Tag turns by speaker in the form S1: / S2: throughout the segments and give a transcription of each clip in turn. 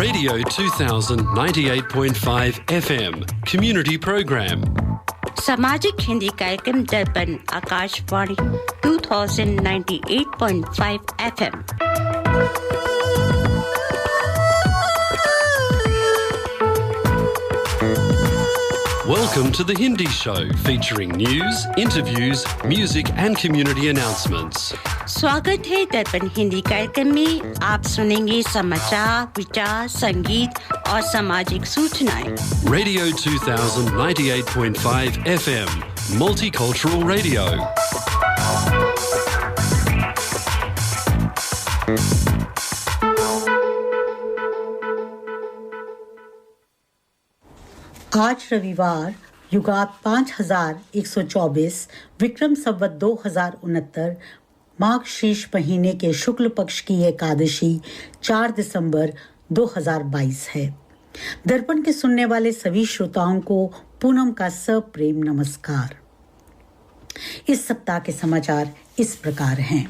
S1: Radio 2000 98.5 FM Community Program.
S2: सामाजिक हिंदी कार्यक्रम दर्पण Akashvani 2098.5 FM.
S1: Welcome to the Hindi Show, featuring news, interviews, music and community announcements.
S2: स्वागत है दर्पण हिंदी कार्यक्रम में। आप सुनेंगे समाचार, विचार, संगीत और सामाजिक सूचनाएं।
S1: Radio 2000 98.5 FM Multicultural Radio.
S3: आज रविवार युगात 5124 विक्रम संवत 2069 माघ शीर्ष महीने के शुक्ल पक्ष की एकादशी 4 दिसंबर 2022 है। दर्पण के सुनने वाले सभी श्रोताओं को पूनम का सप्रेम नमस्कार। इस सप्ताह के समाचार इस प्रकार हैं।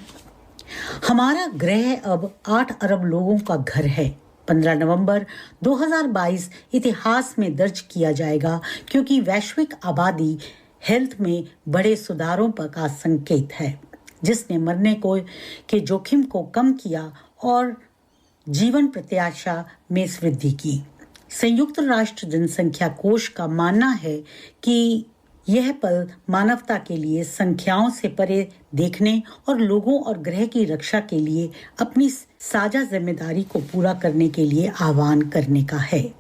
S3: हमारा ग्रह अब 8 अरब लोगों का घर है। 15 नवंबर 2022 इतिहास में दर्ज किया जाएगा क्योंकि वैश्विक आबादी हेल्थ में बड़े सुधारों का संकेत है, जिसने मरने के जोखिम को कम किया और जीवन प्रत्याशा में वृद्धि की। संयुक्त राष्ट्र जनसंख्या कोष का मानना है कि यह पल मानवता के लिए संख्याओं से परे देखने और लोगों और ग्रह की रक्षा के लिए अपनी साझा जिम्मेदारी को पूरा करने के लिए आह्वान करने का है,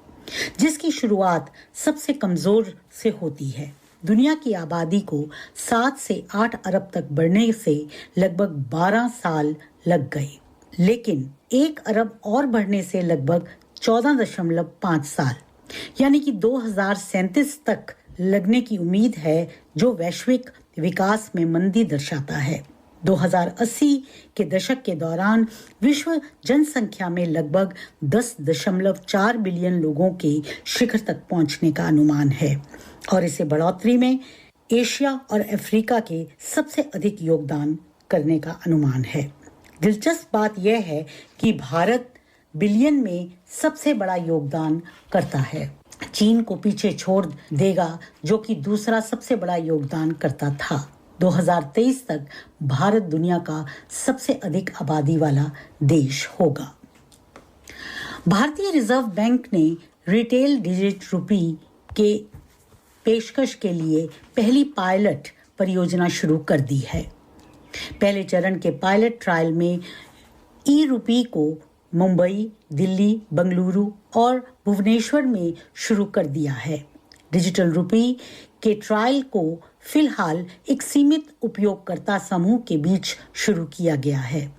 S3: जिसकी शुरुआत सबसे कमजोर से होती है। दुनिया की आबादी को 7 से 8 अरब तक बढ़ने से लगभग 12 साल लग गए, लेकिन 1 अरब और बढ़ने से लगभग 14.5 साल यानी कि 2037 तक लगने की उम्मीद है, जो वैश्विक विकास में मंदी दर्शाता है। 2080 के दशक के दौरान विश्व जनसंख्या में लगभग 10.4 बिलियन लोगों के शिखर तक पहुंचने का अनुमान है और इसे बढ़ोतरी में एशिया और अफ्रीका के सबसे अधिक योगदान करने का अनुमान है। दिलचस्प बात यह है कि भारत बिलियन में सबसे बड़ा योगदान करता है। चीन को पीछे छोड़ देगा, जो कि दूसरा सबसे बड़ा योगदान करता था। 2023 तक भारत दुनिया का सबसे अधिक आबादी वाला देश होगा। भारतीय रिजर्व बैंक ने रिटेल डिजिटल रुपी के पेशकश के लिए पहली पायलट परियोजना शुरू कर दी है। पहले चरण के पायलट ट्रायल में ई रुपी को मुंबई, दिल्ली, बंगलुरु और भुवनेश्वर में शुरू कर दिया है। डिजिटल रुपी के ट्रायल को फिलहाल एक सीमित उपयोगकर्ता समूह के बीच शुरू किया गया है,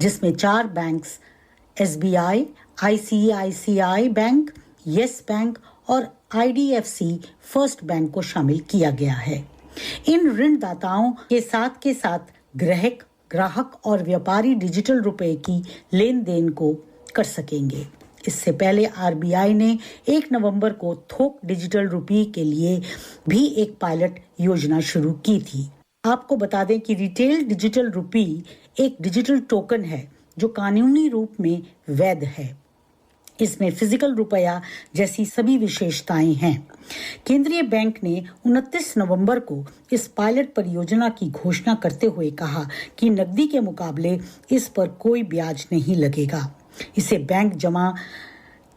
S3: जिसमें 4 banks SBI, ICICI bank, yes bank और आईडीएफसी फर्स्ट बैंक को शामिल किया गया है। इन ऋणदाताओं के साथ ग्राहक और व्यापारी डिजिटल रुपए की लेन देन को कर सकेंगे। इससे पहले आरबीआई ने 1 नवंबर को थोक डिजिटल रुपी के लिए भी एक पायलट योजना शुरू की थी। आपको बता दें कि रिटेल डिजिटल रुपी एक डिजिटल टोकन है जो कानूनी रूप में वैध है। इसमें फिजिकल रुपया जैसी सभी विशेषताएं हैं। केंद्रीय बैंक ने 29 नवंबर को इस पायलट परियोजना की घोषणा करते हुए कहा कि नकदी के मुकाबले इस पर कोई ब्याज नहीं लगेगा। इसे बैंक जमा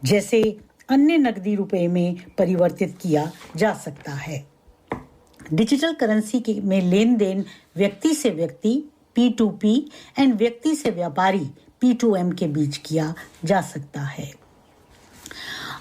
S3: जैसे अन्य नकदी रुपए में परिवर्तित किया जा सकता है। डिजिटल करेंसी में लेन देन व्यक्ति से व्यक्ति P2P और व्यक्ति से व्यापारी P2M के बीच किया जा सकता है।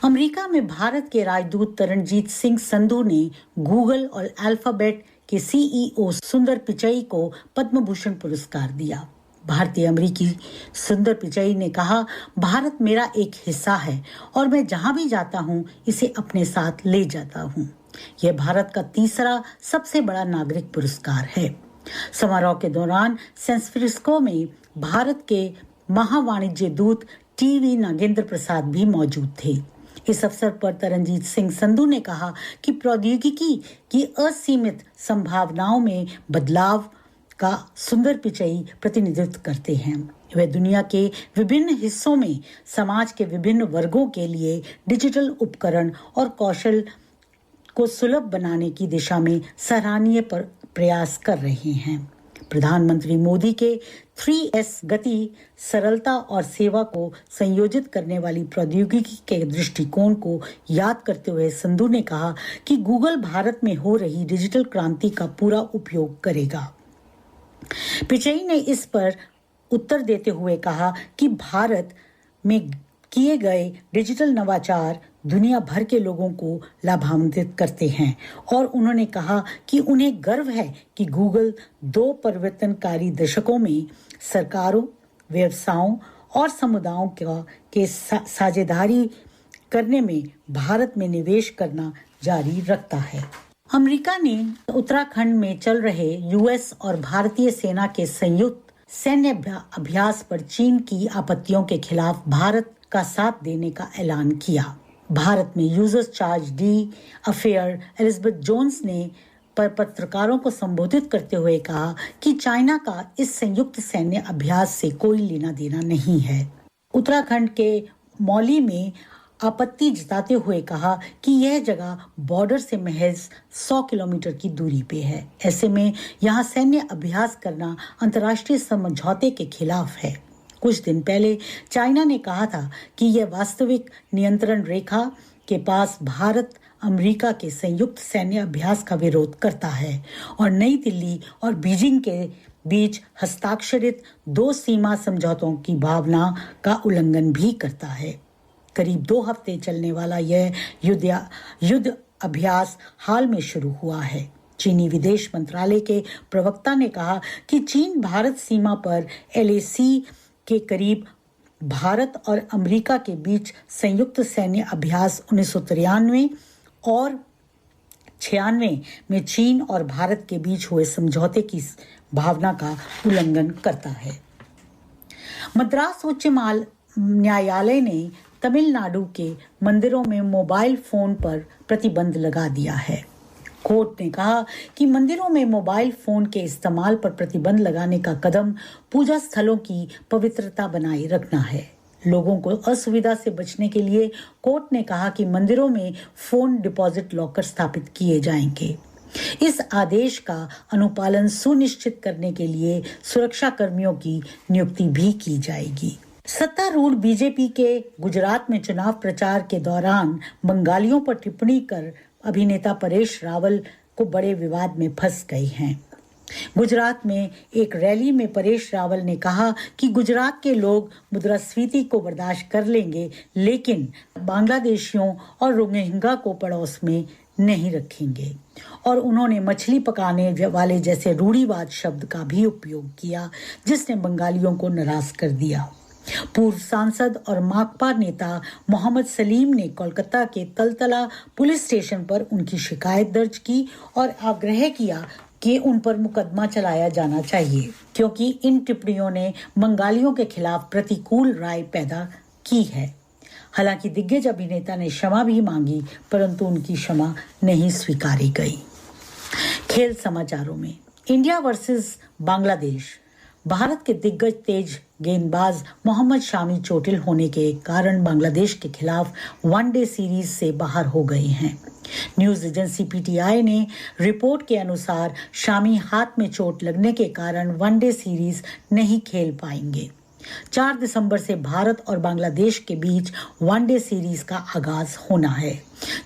S3: अमेरिका में भारत के राजदूत तरनजीत सिंह संधू ने गूगल और अल्फाबेट के सीईओ सुंदर पिचई को पद्म भूषण पुरस्कार दिया। भारतीय अमेरिकी सुंदर पिचई ने कहा, भारत मेरा एक हिस्सा है और मैं जहां भी जाता हूं इसे अपने साथ ले जाता हूं। यह भारत का तीसरा सबसे बड़ा नागरिक पुरस्कार है। समारोह के दौरान सैन फ्रांसिस्को में भारत के महावाणिज्य दूत टीवी नागेंद्र प्रसाद भी मौजूद थे। इस अवसर पर तरनजीत सिंह संधू ने कहा कि प्रौद्योगिकी की असीमित संभावनाओं में बदलाव का सुंदर पिचई प्रतिनिधित्व करते हैं। वे दुनिया के विभिन्न हिस्सों में समाज के विभिन्न वर्गों के लिए डिजिटल उपकरण और कौशल को सुलभ बनाने की दिशा में सराहनीय प्रयास कर रहे हैं। प्रधानमंत्री मोदी के 3S गति, सरलता और सेवा को संयोजित करने वाली प्रौद्योगिकी के दृष्टिकोण को याद करते हुए संधू ने कहा कि गूगल भारत में हो रही डिजिटल क्रांति का पूरा उपयोग करेगा। पिचई ने इस पर उत्तर देते हुए कहा कि भारत में किए गए डिजिटल नवाचार दुनिया भर के लोगों को लाभान्वित करते हैं और उन्होंने कहा कि उन्हें गर्व है कि गूगल 2 परिवर्तनकारी दशकों में सरकारों, व्यवसायों और समुदायों के साझेदारी करने में भारत में निवेश करना जारी रखता है। अमेरिका ने उत्तराखंड में चल रहे यूएस और भारतीय सेना के संयुक्त सैन्य अभ्यास पर चीन की आपत्तियों के खिलाफ भारत का साथ देने का ऐलान किया। भारत में यूजर्स charge d'affaires Elizabeth Jones ने पत्रकारों को संबोधित करते हुए कहा कि चाइना का इस संयुक्त सैन्य अभ्यास से कोई लेना देना नहीं है। उत्तराखंड के मौली में आपत्ति जताते हुए कहा कि यह जगह बॉर्डर से महज 100 किलोमीटर की दूरी पे है। ऐसे में यहाँ सैन्य अभ्यास करना अंतर्राष्ट्रीय समझौते के खिलाफ है। कुछ दिन पहले चाइना ने कहा था कि यह वास्तविक नियंत्रण रेखा के पास भारत अमेरिका के संयुक्त सैन्य अभ्यास का विरोध करता है और नई दिल्ली और बीजिंग के बीच हस्ताक्षरित 2 सीमा समझौतों की भावना का उल्लंघन भी करता है। करीब 2 हफ्ते चलने वाला यह युद्ध अभ्यास हाल में शुरू हुआ है। चीनी विदेश मंत्रालय के प्रवक्ता ने कहा कि चीन भारत सीमा पर LAC के करीब भारत और अमेरिका के बीच संयुक्त सैन्य अभ्यास 1993 और 96 में चीन और भारत के बीच हुए समझौते की भावना का उल्लंघन करता है। मद्रास उच्च न्यायालय ने तमिलनाडु के मंदिरों में मोबाइल फोन पर प्रतिबंध लगा दिया है। कोर्ट ने कहा कि मंदिरों में मोबाइल फोन के इस्तेमाल पर प्रतिबंध लगाने का कदम पूजा स्थलों की पवित्रता बनाए रखना है। लोगों को असुविधा से बचने के लिए कोर्ट ने कहा कि मंदिरों में फोन डिपॉजिट लॉकर स्थापित किए जाएंगे। इस आदेश का अनुपालन सुनिश्चित करने के लिए सुरक्षा कर्मियों की नियुक्ति भी की जाएगी। सत्तारूढ़ बीजेपी के गुजरात में चुनाव प्रचार के दौरान बंगालियों पर टिप्पणी कर अभिनेता परेश रावल को बड़े विवाद में फंस गए हैं। गुजरात में एक रैली में परेश रावल ने कहा कि गुजरात के लोग मुद्रास्फीति को बर्दाश्त कर लेंगे, लेकिन बांग्लादेशियों और रोहिंग्या को पड़ोस में नहीं रखेंगे। और उन्होंने मछली पकाने वाले जैसे रूढ़िवाद शब्द का भी उपयोग किया, जिसने बंगालियों को नाराज कर दिया। पूर्व सांसद और माकपा नेता मोहम्मद सलीम ने कोलकाता के तलतला पुलिस स्टेशन पर उनकी शिकायत दर्ज की और आग्रह किया कि उन पर मुकदमा चलाया जाना चाहिए, क्योंकि इन टिप्पणियों ने बंगालियों के खिलाफ प्रतिकूल राय पैदा की है। हालांकि दिग्गज अभिनेता ने क्षमा भी मांगी, परंतु उनकी क्षमा नहीं स्वीकारी गई। खेल समाचारों में इंडिया वर्सेस बांग्लादेश। भारत के दिग्गज तेज गेंदबाज मोहम्मद शामी चोटिल होने के कारण बांग्लादेश के खिलाफ वनडे सीरीज से बाहर हो गए हैं। न्यूज एजेंसी PTI ने रिपोर्ट के अनुसार शामी हाथ में चोट लगने के कारण वनडे सीरीज नहीं खेल पाएंगे। 4 दिसंबर से भारत और बांग्लादेश के बीच वनडे सीरीज का आगाज होना है,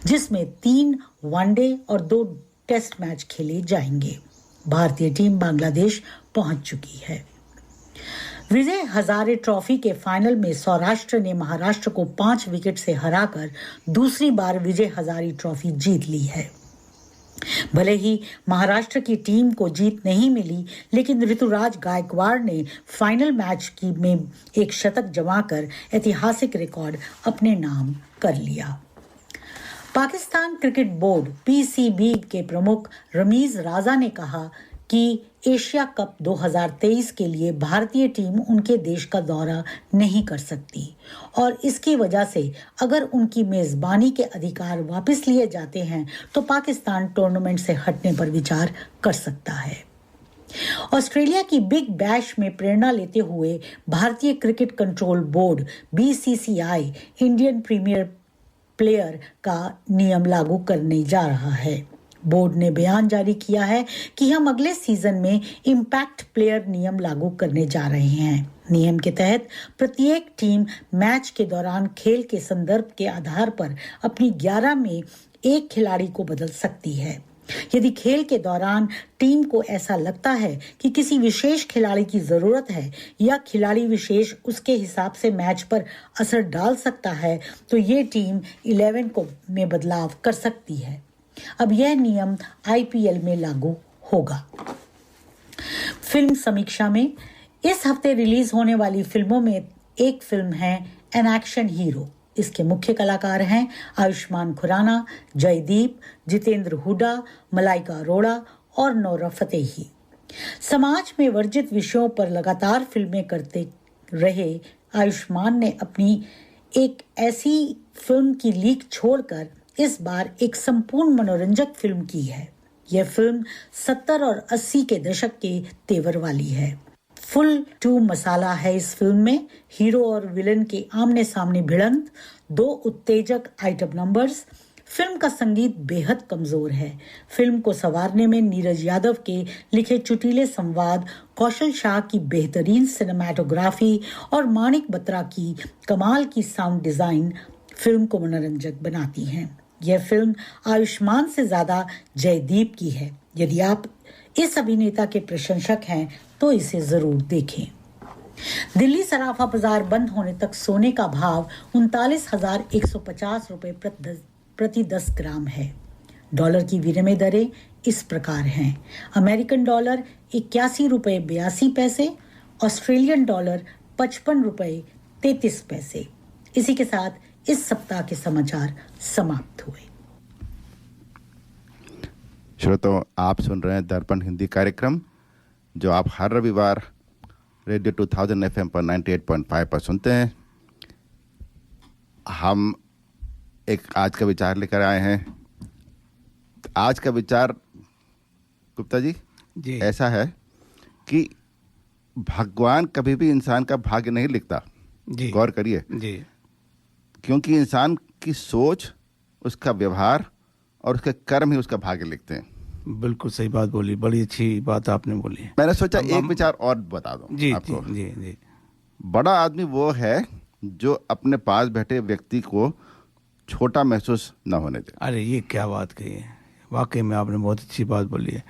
S3: जिसमें 3 वनडे और 2 टेस्ट मैच खेले जाएंगे। भारतीय टीम बांग्लादेश पहुंच चुकी है। विजय हजारे ट्रॉफी के फाइनल में सौराष्ट्र ने महाराष्ट्र को 5 विकेट से हराकर दूसरी बार विजय हजारे ट्रॉफी जीत ली है। भले ही महाराष्ट्र की टीम को जीत नहीं मिली, लेकिन ऋतुराज गायकवाड़ ने फाइनल मैच में एक शतक जमाकर ऐतिहासिक रिकॉर्ड अपने नाम कर लिया। पाकिस्तान क्रिकेट बोर्ड PCB के प्रमुख रमीज राजा ने कहा कि एशिया कप 2023 के लिए भारतीय टीम उनके देश का दौरा नहीं कर सकती और इसकी वजह से अगर उनकी मेजबानी के अधिकार वापस लिए जाते हैं तो पाकिस्तान टूर्नामेंट से हटने पर विचार कर सकता है। ऑस्ट्रेलिया की बिग बैश में प्रेरणा लेते हुए भारतीय cricket control board BCCI Indian premier player का नियम लागू करने जा रहा है। बोर्ड ने बयान जारी किया है कि हम अगले सीजन में इम्पैक्ट प्लेयर नियम लागू करने जा रहे हैं। नियम के तहत प्रत्येक टीम मैच के दौरान खेल के संदर्भ के आधार पर अपनी 11 में एक खिलाड़ी को बदल सकती है। यदि खेल के दौरान टीम को ऐसा लगता है कि किसी विशेष खिलाड़ी की जरूरत है या खिलाड़ी विशेष उसके हिसाब से मैच पर असर डाल सकता है, तो ये टीम 11 को में बदलाव कर सकती है। अब यह नियम आईपीएल में लागू होगा। फिल्म समीक्षा में इस हफ्ते रिलीज होने वाली फिल्मों में एक फिल्म है एन एक्शन हीरो। इसके मुख्य कलाकार हैं आयुष्मान खुराना, जयदीप, जितेंद्र हुडा, मलाइका अरोड़ा और नोरा फतेही। समाज में वर्जित विषयों पर लगातार फिल्में करते रहे आयुष्मान ने अपनी एक ऐसी फिल्म की लीक छोड़कर इस बार एक संपूर्ण मनोरंजक फिल्म की है। यह फिल्म 70 और 80 के दशक के तेवर वाली है। फुल टू मसाला है इस फिल्म में। हीरो और विलन के आमने सामने भिड़ंत, 2 उत्तेजक आइटम नंबर्स। फिल्म का संगीत बेहद कमजोर है। फिल्म को संवारने में नीरज यादव के लिखे चुटीले संवाद, कौशल शाह की बेहतरीन सिनेमैटोग्राफी और मानिक बत्रा की कमाल की साउंड डिजाइन फिल्म को मनोरंजक बनाती हैं। यह फिल्म आयुष्मान से ज्यादा जयदीप की है। यदि आप इस अभिनेता के प्रशंसक हैं तो इसे जरूर देखें। दिल्ली सराफा बाजार बंद होने तक सोने का भाव 39,150 रुपए प्रति 10 ग्राम है। डॉलर की विनिमय दरें इस प्रकार हैं। अमेरिकन डॉलर 81 रुपए 82 पैसे, ऑस्ट्रेलियन डॉलर 55 रुपए 33 पैसे। इसी के साथ इस सप्ताह के समाचार समाप्त हुए।
S4: श्रोताओं, आप सुन रहे हैं दर्पण हिंदी कार्यक्रम, जो आप हर रविवार रेडियो 2000 FM पर 98.5 पर सुनते हैं। हम एक आज का विचार लेकर आए हैं। आज का विचार गुप्ता जी ऐसा है कि भगवान कभी भी इंसान का भाग्य नहीं लिखता। गौर करिए जी, क्योंकि इंसान की सोच, उसका व्यवहार और उसके कर्म ही उसका भाग्य लिखते हैं।
S5: बिल्कुल सही बात बोली, बड़ी अच्छी बात आपने बोली।
S4: मैंने सोचा एक विचार और बता दूं
S5: जी
S4: आपको।
S5: जी जी।
S4: बड़ा आदमी वो है जो अपने पास बैठे व्यक्ति को छोटा महसूस न होने दे।
S5: अरे ये क्या बात कही है, वाकई में आपने बहुत अच्छी बात बोली है।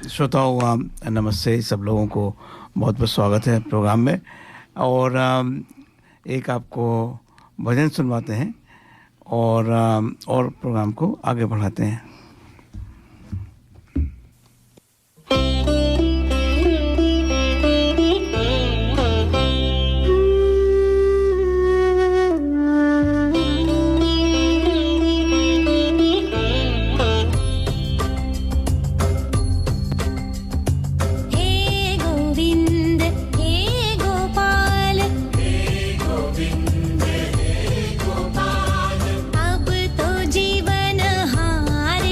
S5: श्रोताओं, नमस्ते, सब लोगों को बहुत बहुत स्वागत है प्रोग्राम में। और एक आपको भजन सुनवाते हैं और प्रोग्राम को आगे बढ़ाते हैं।
S6: अब तो जीवन हार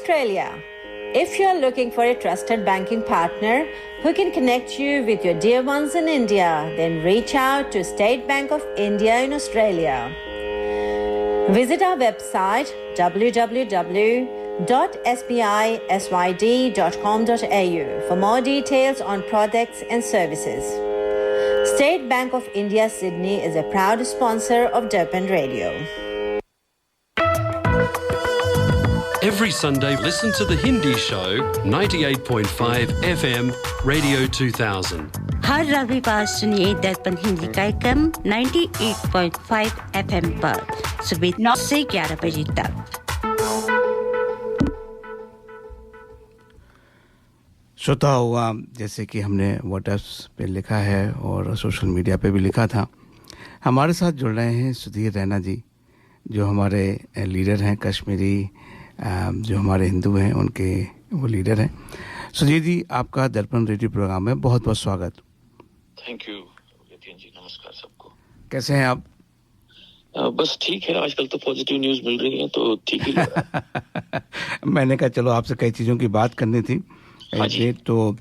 S6: Australia. If you're looking for a trusted banking partner who can connect you with your dear ones in India, then reach out to State Bank of India in Australia. Visit our website www.sbisyd.com.au for more details on products and services. State Bank of India Sydney is a proud sponsor of Darpan Radio.
S1: Every Sunday, listen to the Hindi show 98.5 FM Radio 2000.
S2: हर रविवार सुनिए दर्पण हिंदी कार्यक्रम 98.5 FM पर सुबह 9 से 11 बजे तक।
S5: श्रोताओं, जैसे कि हमने व्हाट्सएप पे लिखा है और सोशल मीडिया पे भी लिखा था, हमारे साथ जुड़ रहे हैं सुधीर रैना जी, जो हमारे लीडर हैं कश्मीरी, जो हमारे हिंदू हैं उनके वो लीडर हैं। सुधीर जी, आपका दर्पण रेडियो प्रोग्राम में बहुत बहुत स्वागत।
S7: थैंक यू यतीन जी, नमस्कार सबको।
S5: कैसे हैं आप?
S7: बस ठीक है, आजकल तो पॉजिटिव न्यूज़ मिल रही है तो ठीक ही लग रहा है।
S5: मैंने कहा चलो आपसे कई चीज़ों की बात करनी थी।
S7: हाँ जी।
S5: तो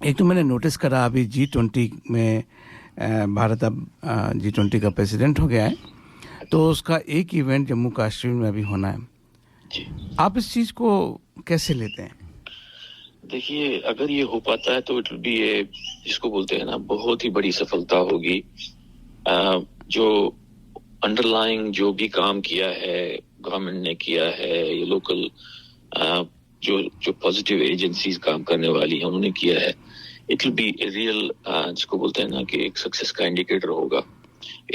S5: एक तो मैंने नोटिस करा अभी G20 में भारत अब G20 का प्रेसिडेंट हो गया है, तो उसका एक इवेंट जम्मू कश्मीर में अभी होना है
S7: जी।
S5: आप इस चीज़ को कैसे लेते हैं?
S7: देखिए, अगर ये हो पाता है तो इट विल बी ये जिसको बोलते हैं ना, बहुत ही बड़ी सफलता होगी। जो अंडरलाइंग जो भी काम किया है गवर्नमेंट ने किया है, ये लोकल जो पॉजिटिव एजेंसीज काम करने वाली हैं उन्होंने किया है, it will be a real जिसको बोलते हैं ना कि एक सक्सेस का इंडिकेटर होगा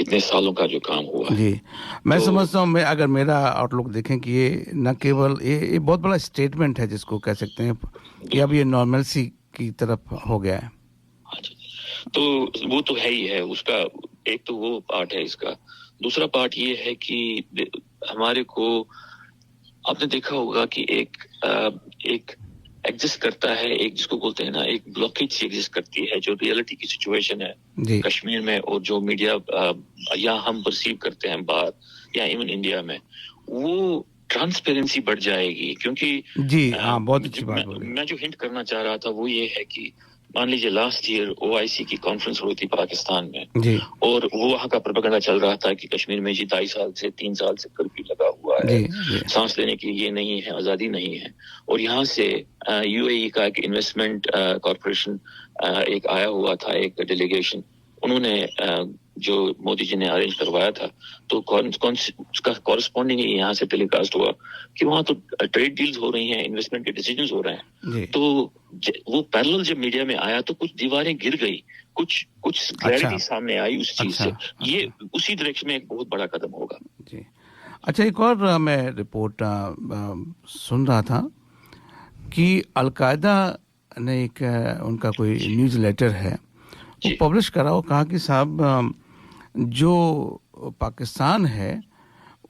S7: इतने सालों का जो काम हुआ है।
S5: जी, मैं तो समझता हूँ, मैं अगर मेरा आउटलुक देखें कि ये न केवल ये बहुत बड़ा स्टेटमेंट है जिसको कह सकते हैं कि अब ये नॉर्मलसी की तरफ हो गया है।
S7: हाँ जी, तो वो तो है ही है, उसका एक तो वो पार्ट है इसका। दूसरा पार्ट ये है कि हमारे को आपने देखा होगा कि एक एग्जिस्ट करता है, एक जिसको बोलते हैं ना एक ब्लॉकेज सी एग्जिस्ट करती है, जो रियलिटी की सिचुएशन है कश्मीर में और जो मीडिया या हम परसीव करते हैं बाहर या इवन इंडिया में, वो ट्रांसपेरेंसी बढ़ जाएगी। क्योंकि
S5: जी हाँ, बहुत अच्छी बात बोली।
S7: मैं जो हिंट करना चाह रहा था वो ये है कि मान लीजिए लास्ट ईयर OIC की कॉन्फ्रेंस हुई थी पाकिस्तान में जी। और वो वहाँ का प्रोपेगेंडा चल रहा था कि कश्मीर में जी 2.5 साल से 3 साल से कर्फ्यू लगा हुआ है जी। सांस लेने की ये नहीं है, आजादी नहीं है। और यहाँ से UAE का एक इन्वेस्टमेंट कॉर्पोरेशन एक आया हुआ था, एक डेलीगेशन, उन्होंने जो मोदी जी ने अरेंज करवाया था, तो उसका कॉरेस्पॉन्डिंग यहाँ से टेलीकास्ट हुआ कि वहाँ तो ट्रेड डील्स हो रही हैं, इन्वेस्टमेंट के डिसीजंस हो रहे हैं। तो वो पैरेलल जब मीडिया में आया तो कुछ दीवारें गिर गई, कुछ क्लैरिटी सामने आई उस चीज से। ये उसी डायरेक्शन में एक बहुत बड़ा कदम होगा
S5: जी। अच्छा, एक और मैं रिपोर्ट सुन रहा था कि अलकायदा ने एक उनका कोई न्यूज़ लेटर है वो पब्लिश करा, वो कहा कि साहब जो पाकिस्तान है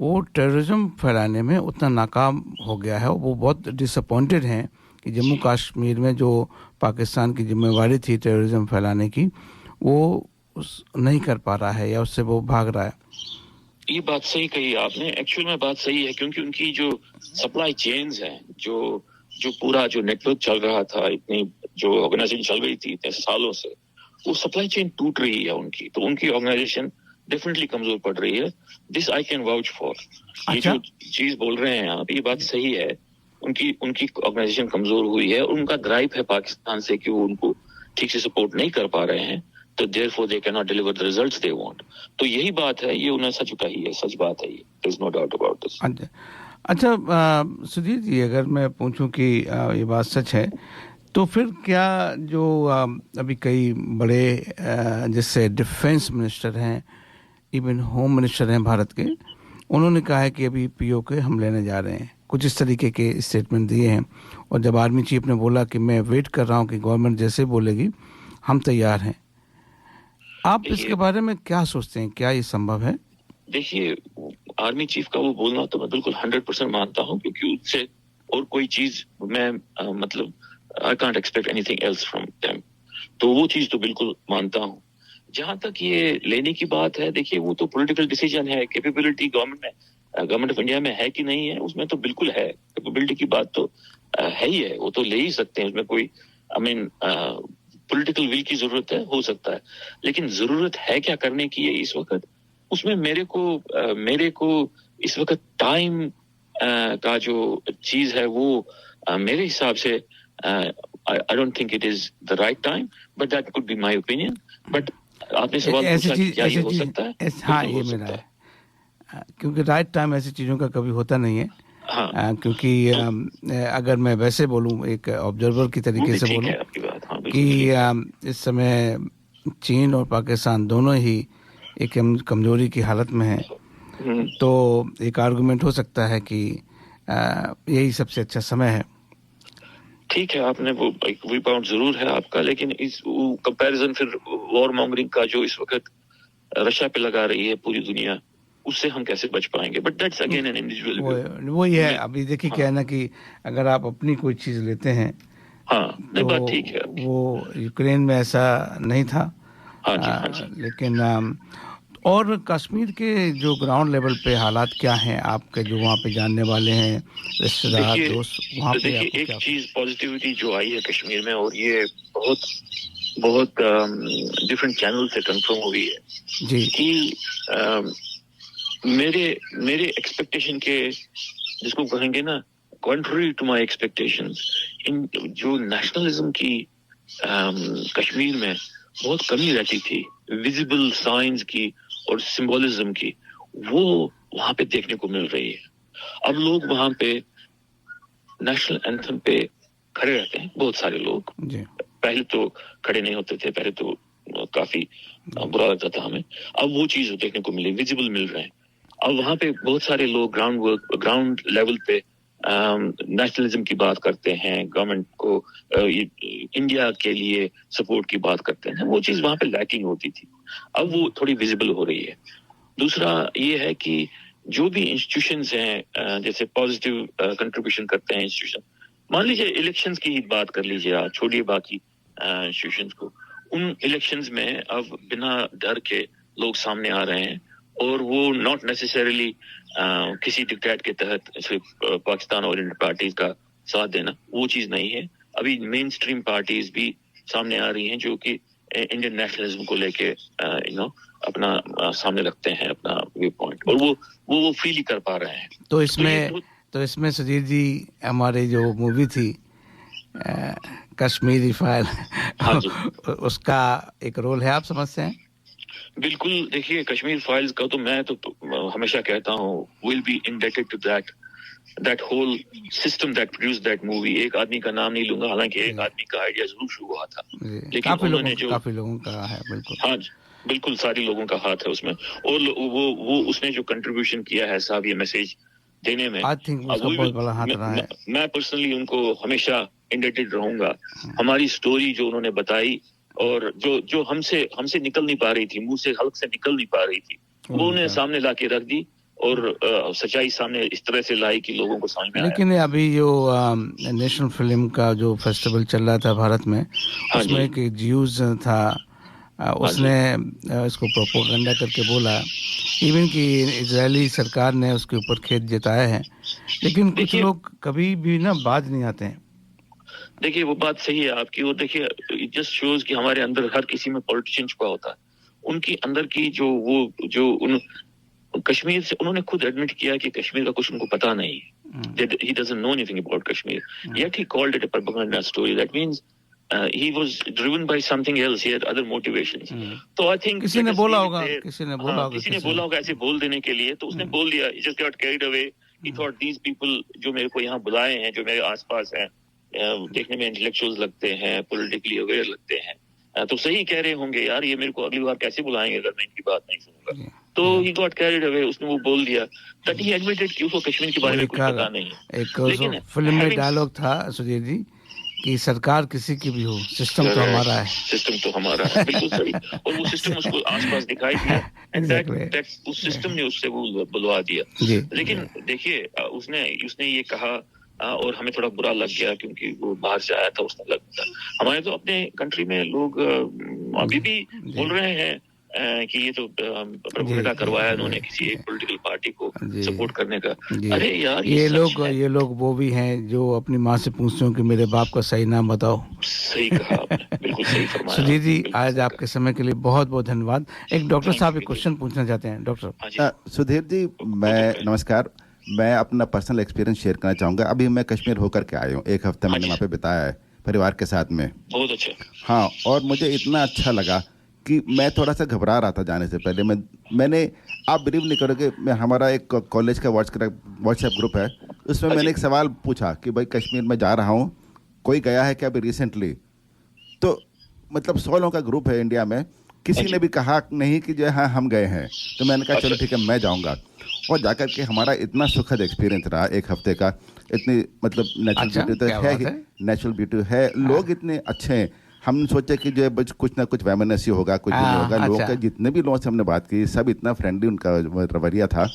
S5: वो टेररिज्म फैलाने में उतना नाकाम हो गया है, वो बहुत डिसअपॉइंटेड हैं कि जम्मू कश्मीर में जो पाकिस्तान की जिम्मेवारी थी टेररिज्म फैलाने की वो नहीं कर पा रहा है या उससे वो भाग रहा है।
S7: ये बात सही कही आपने, एक्चुअल में बात सही है, क्योंकि उनकी जो सप्लाई चेन्स हैं, जो पूरा जो नेटवर्क चल रहा था, इतनी जो ऑर्गेनाइजेशन चल रही थी इतने सालों से, वो सप्लाई चेन टूट रही है उनकी, तो उनकी ऑर्गेनाइजेशन डेफिनेटली कमजोर पड़ रही है। This I can vouch for. ये जो चीज बोल रहे हैं आप, ये बात सही है, उनकी ऑर्गेनाइजेशन कमजोर हुई है। उनका ग्राइप है पाकिस्तान से कि वो उनको ठीक से सपोर्ट नहीं कर पा रहे हैं, तो therefore they can not deliver the results they want. तो यही बात है, ये उन्हें सच कही है, सच बात है, ये there is no doubt about this.
S5: अच्छा सुधीर जी, अगर मैं पूछूं कि ये बात सच है तो फिर क्या जो अभी कई बड़े जैसे डिफेंस मिनिस्टर हैं, इवन होम मिनिस्टर हैं भारत के, उन्होंने कहा है कि अभी POK हम लेने जा रहे हैं, कुछ इस तरीके के स्टेटमेंट दिए हैं। और जब आर्मी चीफ ने बोला कि मैं वेट कर रहा हूं कि गवर्नमेंट जैसे बोलेगी हम तैयार हैं, आप इसके बारे में क्या सोचते हैं, क्या ये संभव है?
S7: देखिए, आर्मी चीफ का वो बोलना तो मैं बिल्कुल 100% मानता हूं, क्योंकि उससे और कोई चीज मैं मतलब I can't expect anything else from them। तो वो चीज तो बिल्कुल मानता हूँ। जहां तक ये लेने की बात है, देखिए वो तो पॉलिटिकल डिसीजन है, कैपेबिलिटी गवर्नमेंट ऑफ इंडिया में है कि नहीं है, उसमें तो बिल्कुल है कैपेबिलिटी की बात तो है ही है, वो तो ले ही सकते हैं, उसमें कोई पॉलिटिकल विल की जरूरत है, हो सकता है, लेकिन जरूरत है क्या करने की है इस वक्त, उसमें मेरे को इस वक्त टाइम का जो चीज है वो मेरे हिसाब से I don't think it is the right time, but that could be my opinion. But आपने सवाल पूछा कि क्या ये हो सकता है?
S5: हाँ, ये मेरा है, क्योंकि राइट टाइम ऐसी चीजों का कभी होता नहीं है। हाँ, क्योंकि अगर मैं वैसे बोलूं, एक ऑब्जर्वर की तरीके से बोलूं कि इस समय चीन और पाकिस्तान दोनों ही एक कमजोरी की हालत में हैं, तो एक आर्गुमेंट हो सकता है कि यही सबसे अच्छा समय है।
S7: ठीक है, आपने वो व्यू पॉइंट जरूर है आपका, लेकिन इस कंपैरिजन फिर वॉर मॉन्गरिंग का जो इस वक्त रशिया पे लगा रही है पूरी दुनिया, उससे हम कैसे बच पाएंगे? But that's again an individual,
S5: वो ही है। अभी देखिए क्या है ना कि अगर आप अपनी कोई चीज लेते हैं,
S7: तो बात ठीक है,
S5: वो यूक्रेन में ऐसा नहीं था। लेकिन और कश्मीर के जो ग्राउंड लेवल पे हालात क्या हैं, आपके जो वहाँ पे जानने वाले हैं, रिश्तेदार, दोस्त वहाँ पे?
S7: देखिए, एक चीज पॉजिटिविटी जो आई है कश्मीर में, और ये बहुत डिफरेंट चैनल से कंफर्म हुई है जी, कि मेरे एक्सपेक्टेशन के, जिसको कहेंगे ना, कॉन्ट्ररी टू माय एक्सपेक्टेशंस, इन जो नेशनलिज्म की कश्मीर में बहुत कमी रहती थी, विजिबल साइंस की और सिंबोलिज्म की, वो वहां पे देखने को मिल रही है। अब लोग वहां पे नेशनल एंथम पे खड़े रहते हैं, बहुत सारे लोग। पहले तो खड़े नहीं होते थे, पहले तो काफी बुरा लगता था हमें, अब वो चीज देखने को मिली, विजिबल मिल रहे हैं। अब वहां पे बहुत सारे लोग ग्राउंड लेवल पे नेशनलिज्म की बात करते हैं, गवर्नमेंट को इंडिया के लिए सपोर्ट की बात करते हैं, वो चीज वहां पे लैकिंग होती थी, अब वो थोड़ी विजिबल हो रही है। दूसरा ये है कि जो भी इंस्टीट्यूशंस हैं, जैसे पॉजिटिव कंट्रीब्यूशन करते हैं इंस्टीट्यूशन, मान लीजिए इलेक्शंस की बात कर लीजिए आप, छोड़िए बाकी इंस्टीट्यूशंस को, उन इलेक्शंस में अब बिना डर के लोग सामने आ रहे हैं, और वो नॉट नेसेसरीली किसी डिक्टेट के तहत सिर्फ पाकिस्तान और इंडियन पार्टीज का साथ देना, वो चीज नहीं है। अभी मेन स्ट्रीम पार्टीज भी सामने आ रही हैं जो कि इंडियन नेशनलिज्म को लेके अपना सामने रखते हैं अपना व्यू पॉइंट, और वो फ्रीली कर पा रहे हैं।
S5: तो इसमें सुजीत जी, हमारे जो मूवी थी कश्मीरी फाइल, उसका एक रोल है, आप समझते हैं?
S7: बिल्कुल, देखिए कश्मीर फाइल्स का तो मैं तो हमेशा कहता हूँ, will be indebted to that whole system that produced that movie. एक आदमी का नाम नहीं लूंगा, हालांकि एक आदमी का आइडिया जरूर शुरू हुआ था, लेकिन उन्होंने जो
S5: काफी लोगों का है, बिल्कुल,
S7: हाँ बिल्कुल सारे लोगों का हाथ है उसमें, और वो उसने जो कंट्रीब्यूशन किया है साहब ये मैसेज देने में,
S5: आई थिंक उसका बहुत बड़ा हाथ रहा है।
S7: मैं पर्सनली उनको हमेशा इंडेटेड रहूंगा। हमारी स्टोरी जो उन्होंने बताई, और जो हमसे निकल नहीं पा रही थी, मुंह से हल्क से निकल नहीं पा रही थी, वो उन्हें सामने लाके रख दी, और सच्चाई सामने इस तरह से लाई कि लोगों को समझ में आया।
S5: लेकिन अभी जो नेशनल फिल्म का जो फेस्टिवल चल रहा था भारत में, उसमें एक ज्यूज था, उसने इसको प्रोपोगंडा करके बोला, इवन कि इजरायली सरकार ने उसके ऊपर खेद जताया है, लेकिन कुछ लोग कभी भी ना बाज नहीं आते हैं।
S7: देखिए वो बात सही है आपकी, और देखिए इट जस्ट शोज कि हमारे अंदर हर किसी में पॉलिटिशियन छुपा होता है, उनकी अंदर की कश्मीर से उन्होंने खुद एडमिट किया कि कश्मीर का कुछ उनको पता नहीं है, he doesn't know anything about Kashmir, yet he called it a propaganda story. That means he was driven by something else, he had other motivations. तो I think
S5: किसी ने बोला होगा
S7: ऐसे बोल देने के लिए, तो उसने बोल दिया, he just got carried away, he thought these people जो मेरे को यहाँ बुलाए हैं, जो मेरे आसपास हैं, देखने में इंटेलेक्चुअल्स लगते हैं, पॉलिटिकली अवेयर लगते हैं, तो सही कह रहे होंगे यार, ये मेरे को अगली बार कैसे बुलाएंगे अगर मैं इनकी बात नहीं सुनूंगा। तो ही गॉट कैरिड अवे, उसने वो बोल दिया, दैट ही एडमिटेड कि उसको कश्मीर के बारे में कुछ पता नहीं है।
S5: लेकिन फिल्म में डायलॉग था सुजीत जी कि सरकार किसी की भी हो, सिस्टम तो हमारा है,
S7: सिस्टम तो हमारा है, बिल्कुल सही। और वो सिस्टम उसको आसपास दिखाई दिया, एग्जैक्टली उस सिस्टम ने उससे वो बुलवा दिया। लेकिन देखिए उसने ये कहा, और हमें थोड़ा बुरा लग गया क्योंकि वो बाहर से आया था, उसने लगता हमारे तो अपने कंट्री में लोग अभी भी बोल रहे हैं कि ये तो प्रभुता करवाया उन्होंने किसी एक पॉलिटिकल पार्टी को सपोर्ट करने का। अरे यार
S5: ये लोग वो भी हैं जो अपनी माँ से पूछते हैं कि मेरे बाप का सही नाम बताओ।
S7: सही कहा आपने, बिल्कुल सही फरमाया।
S5: सुधीर जी, आज आपके समय के लिए बहुत बहुत धन्यवाद। एक डॉक्टर साहब एक क्वेश्चन पूछना चाहते हैं। डॉक्टर
S4: सुधीर जी, मैं नमस्कार, मैं अपना पर्सनल एक्सपीरियंस शेयर करना चाहूँगा। अभी मैं कश्मीर होकर के आया हूँ, 1 हफ्ता मैंने वहाँ पे बिताया है परिवार के साथ में।
S7: बहुत अच्छा।
S4: हाँ, और मुझे इतना अच्छा लगा कि मैं थोड़ा सा घबरा रहा था जाने से पहले। मैंने आप बिलीव नहीं करोगे, मैं हमारा एक कॉलेज का व्हाट्सएप ग्रुप है, उसमें मैंने एक सवाल पूछा कि भाई कश्मीर में जा रहा हूँ, कोई गया है क्या अभी रिसेंटली? तो मतलब 100 लोगों का ग्रुप है इंडिया में, किसी ने भी कहा नहीं कि जो हाँ हम गए हैं। तो मैंने कहा चलो ठीक है, मैं जाऊँगा। और जाकर के हमारा इतना सुखद एक्सपीरियंस रहा 1 हफ्ते का। इतनी मतलब नेचुरल ब्यूटी तो है ही, नेचुरल ब्यूटी है, लोग इतने अच्छे हैं। हम सोचे कि जो है कुछ ना कुछ वैमनसी होगा, कुछ नहीं होगा। लोगों का जितने भी लोगों से हमने बात की, सब इतना फ्रेंडली उनका रवैया था,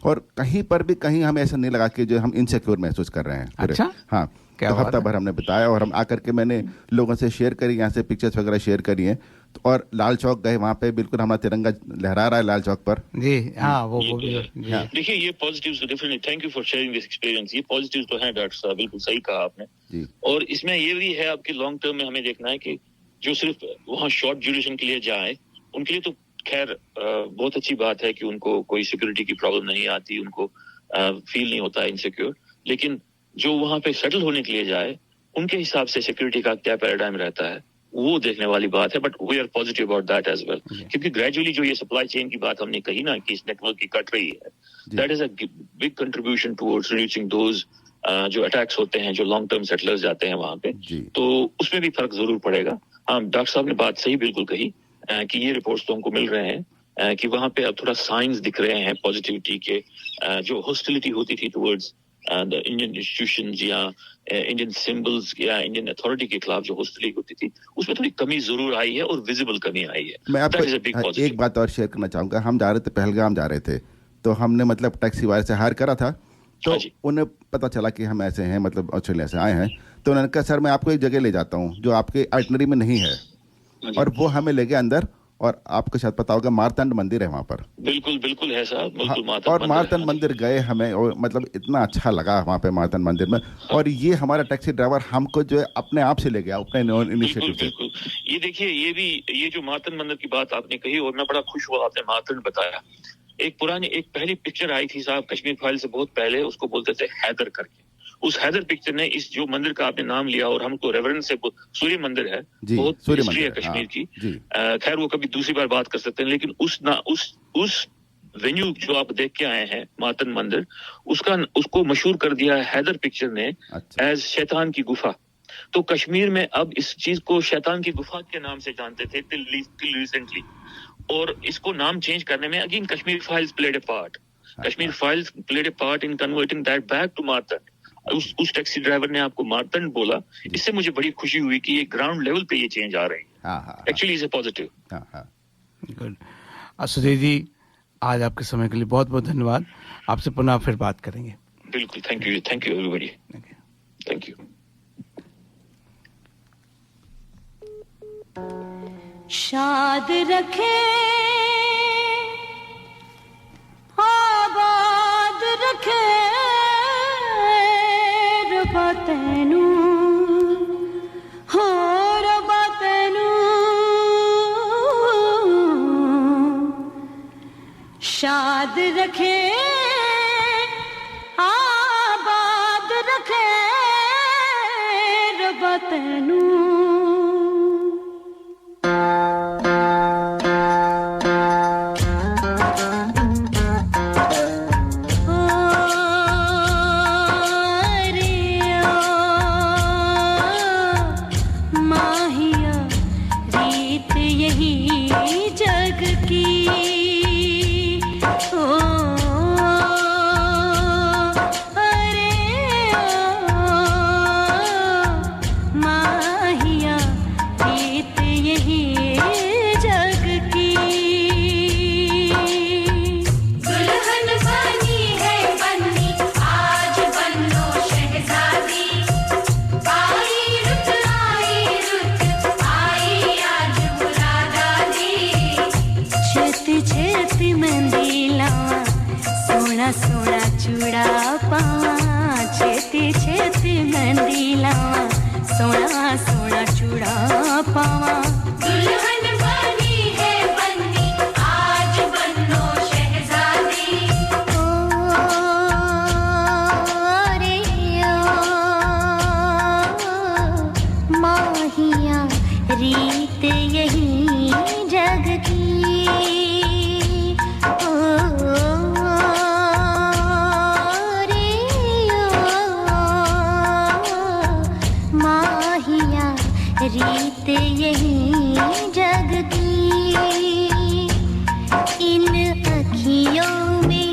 S4: और कहीं पर भी कहीं हमें ऐसा नहीं लगा कि जो हम इनसिक्योर महसूस कर रहे हैं।
S5: अच्छा?
S4: हाँ, तो हफ्ता भर हमने बिताया, और हम आकर के मैंने लोगों से शेयर करी, यहाँ से पिक्चर्स वगैरह शेयर करी हैं। और लाल चौक गए, वहाँ पे बिल्कुल हमारा तिरंगा लहरा रहा है लाल चौक पर।
S5: जी हाँ, वो भी
S7: देखिए, ये पॉजिटिव्स तो definitely, thank you for sharing this experience. ये पॉजिटिव्स तो हैं डॉक्टर साहब, बिल्कुल सही कहा आपने जी। और इसमें ये भी है आपके लॉन्ग टर्म में हमें देखना है कि जो सिर्फ वहाँ शॉर्ट ड्यूरेशन के लिए जाए, उनके लिए तो खैर बहुत अच्छी बात है कि उनको कोई सिक्योरिटी की प्रॉब्लम नहीं आती, उनको फील नहीं होता इनसिक्योर। लेकिन जो वहाँ पे सेटल होने के लिए जाए, उनके हिसाब से सिक्योरिटी का क्या पैराडाइम रहता है, वो देखने वाली बात है। But we are positive about that as well, क्योंकि ग्रेजुअली जो ये सप्लाई चेन की बात हमने कही ना कि इस नेटवर्क की कट रही है, that is a big contribution towards reducing those जो अटैक्स होते हैं, जो लॉन्ग टर्म सेटलर्स जाते हैं वहां पे, तो उसमें भी फर्क जरूर पड़ेगा। हाँ, डॉक्टर साहब ने बात सही बिल्कुल कही कि ये रिपोर्ट्स तो हमको मिल रहे हैं कि वहां पे अब थोड़ा साइंस दिख रहे हैं पॉजिटिविटी के। जो हॉस्टिलिटी होती थी टुवर्ड्स द इंडियन इंस्टीट्यूशंस या इंडियन सिंबल्स या इंडियन अथॉरिटी के खिलाफ जो हॉस्टिलिटी होती थी, उसमें थोड़ी कमी जरूर आई है, और विजिबल कमी आई है।
S4: मैं आपको एक बात और शेयर करना चाहूंगा। हम जा रहे थे, पहलगाम जा रहे थे, तो हमने मतलब टैक्सी वाले से हायर करा था, तो उन्हें पता चला कि हम ऐसे हैं, मतलब ऑस्ट्रेलिया से आए हैं। तो उन्होंने कहा सर मैं आपको एक जगह ले जाता हूँ जो आपके आइटनरी में नहीं है, और वो हमें ले गए अंदर, और आपको शायद पता होगा मारतंड मंदिर है वहाँ पर।
S7: बिल्कुल बिल्कुल है साहब, बिल्कुल।
S4: और मारतंड मंदिर गए हमें, और मतलब इतना अच्छा लगा वहाँ पे मारतंड मंदिर में। और ये हमारा टैक्सी ड्राइवर हमको जो है अपने आप से ले गया, अपने इनिशिएटिव से।
S7: बिल्कुल। ये देखिए, ये जो मारतंड मंदिर की बात आपने कही, और मैं बड़ा खुश हुआ आपने मारतंड बताया। एक पहली पिक्चर आई थी साहब कश्मीर फाइल से बहुत पहले, उसको बोलते थे हैदर करके। उस हैदर पिक्चर ने इस जो मंदिर का आपने नाम लिया, और हमको रेवरेंस से, सूर्य मंदिर है, बहुत हिस्ट्री है कश्मीर की। खैर वो कभी दूसरी बार बात कर सकते हैं, लेकिन उस वेन्यू जो आप देख के आए हैं मातन मंदिर, उसको मशहूर कर दिया है हैदर पिक्चर ने एज शैतान की गुफा। तो कश्मीर में अब इस चीज को शैतान की गुफा के नाम से जानते थे टिल रिसेंटली, और इसको नाम चेंज करने में again Kashmir files played a part. Kashmir files played a part in converting that back to Mattan. उस टैक्सी ड्राइवर ने आपको मारतंड बोला, इससे मुझे बड़ी खुशी हुई कि ये ग्राउंड लेवल पे ये चेंज आ रही है। Actually is a positive.
S5: Good. Sudhir ji, आज आपके समय के लिए बहुत बहुत धन्यवाद। आपसे पुनः फिर बात करेंगे।
S7: बिल्कुल, thank you everybody, thank you.
S8: शाद रखे आबाद रखे रब्बा तैनू, हो रब्बा तैनू, शाद रखे आबाद रखे रब्बा तैनू। छेती मेहंदी लावा सोना सोना चूड़ा पावा छेती छेती मेहंदी लावा सोना सोना चूड़ा पावा दुल्हन बनी है बन्नी आज बनो शहजादी रे माहिया रीत यही जग की रीत यही जग की इन अखियों में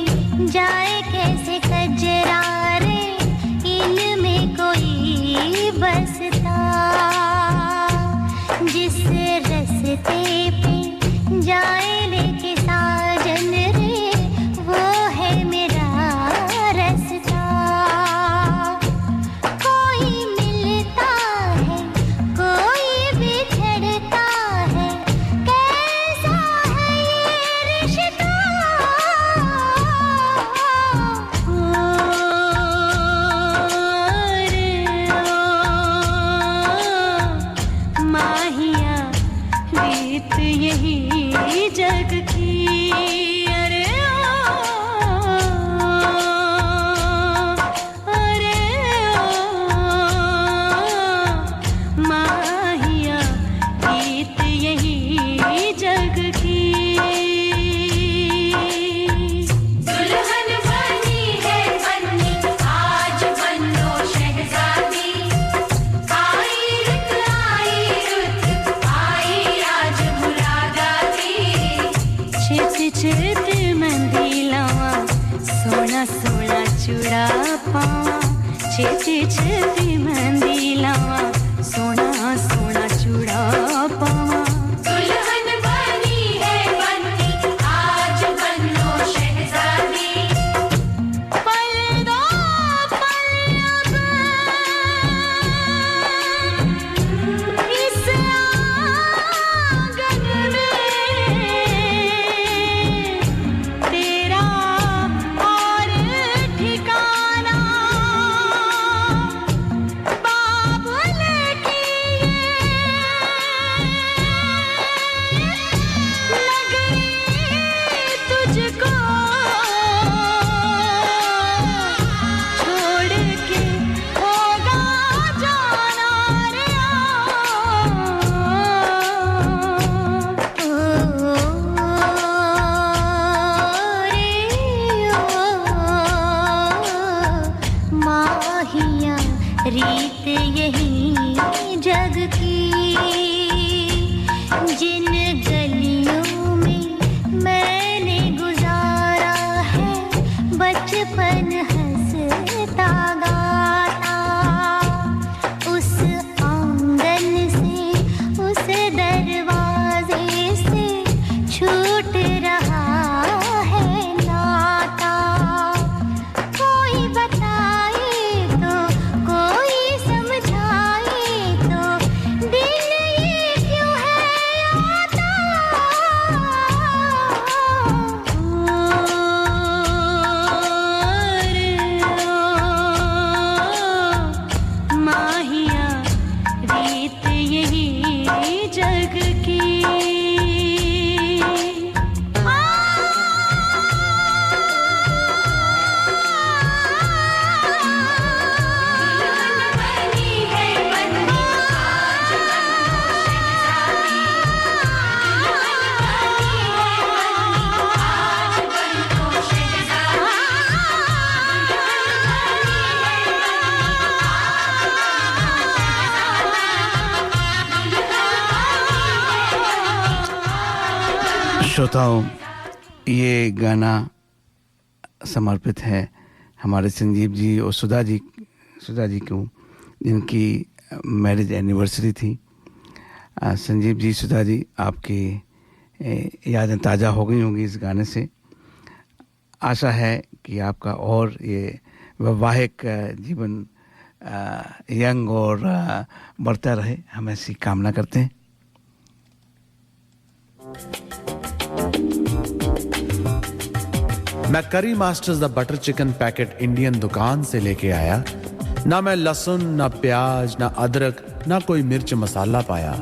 S8: जाए कैसे कजरा रे इनमें कोई बसता जिस रस्ते पे जाए लेके साजन रे वो है मेरा रास्ता कोई मिलता है कोई बिछड़ता है कैसा है ये रिश्ता माहिया रीत यही जग की अरे माहिया रीत यही जग की दुल्हन बनी है बन्नी आज बनो शहजादी आई रुत आई आज मुरादादी छेती छेती मेहंदी लावा सोना सोना चूड़ा पावा छेती छेती मेहंदी लावा सोना सोना चूड़ा पावा दुल्हन बनी है बन्नी आज बनो शहजादी पल दो पल अब इस आंगन में तेरा और ठिकाना बाबुल की नगरी तुझको छोड़ के होगा जाना रे माहिया रीत यही जग की जिन गलियों में मैंने गुजारा है बचपन हंसता गाता उस आंगन से उस दरवाजे से छूट रहा है नाता कोई बताए तो कोई समझाए तो दिल ये क्यों है आता माहिया रीत यही जग की
S5: श्रोताओं, ये गाना समर्पित है हमारे संजीव जी और सुधा जी को जिनकी मैरिज एनिवर्सरी थी। संजीव जी, सुधा जी, आपकी यादें ताज़ा हो गई होंगी इस गाने से। आशा है कि आपका और ये वैवाहिक जीवन यंग और बढ़ता रहे, हम ऐसी कामना करते हैं।
S9: मैं करी masters the butter chicken packet Indian दुकान से लेके आया। ना मैं लहसुन, ना प्याज, ना अदरक, ना कोई मिर्च मसाला पाया।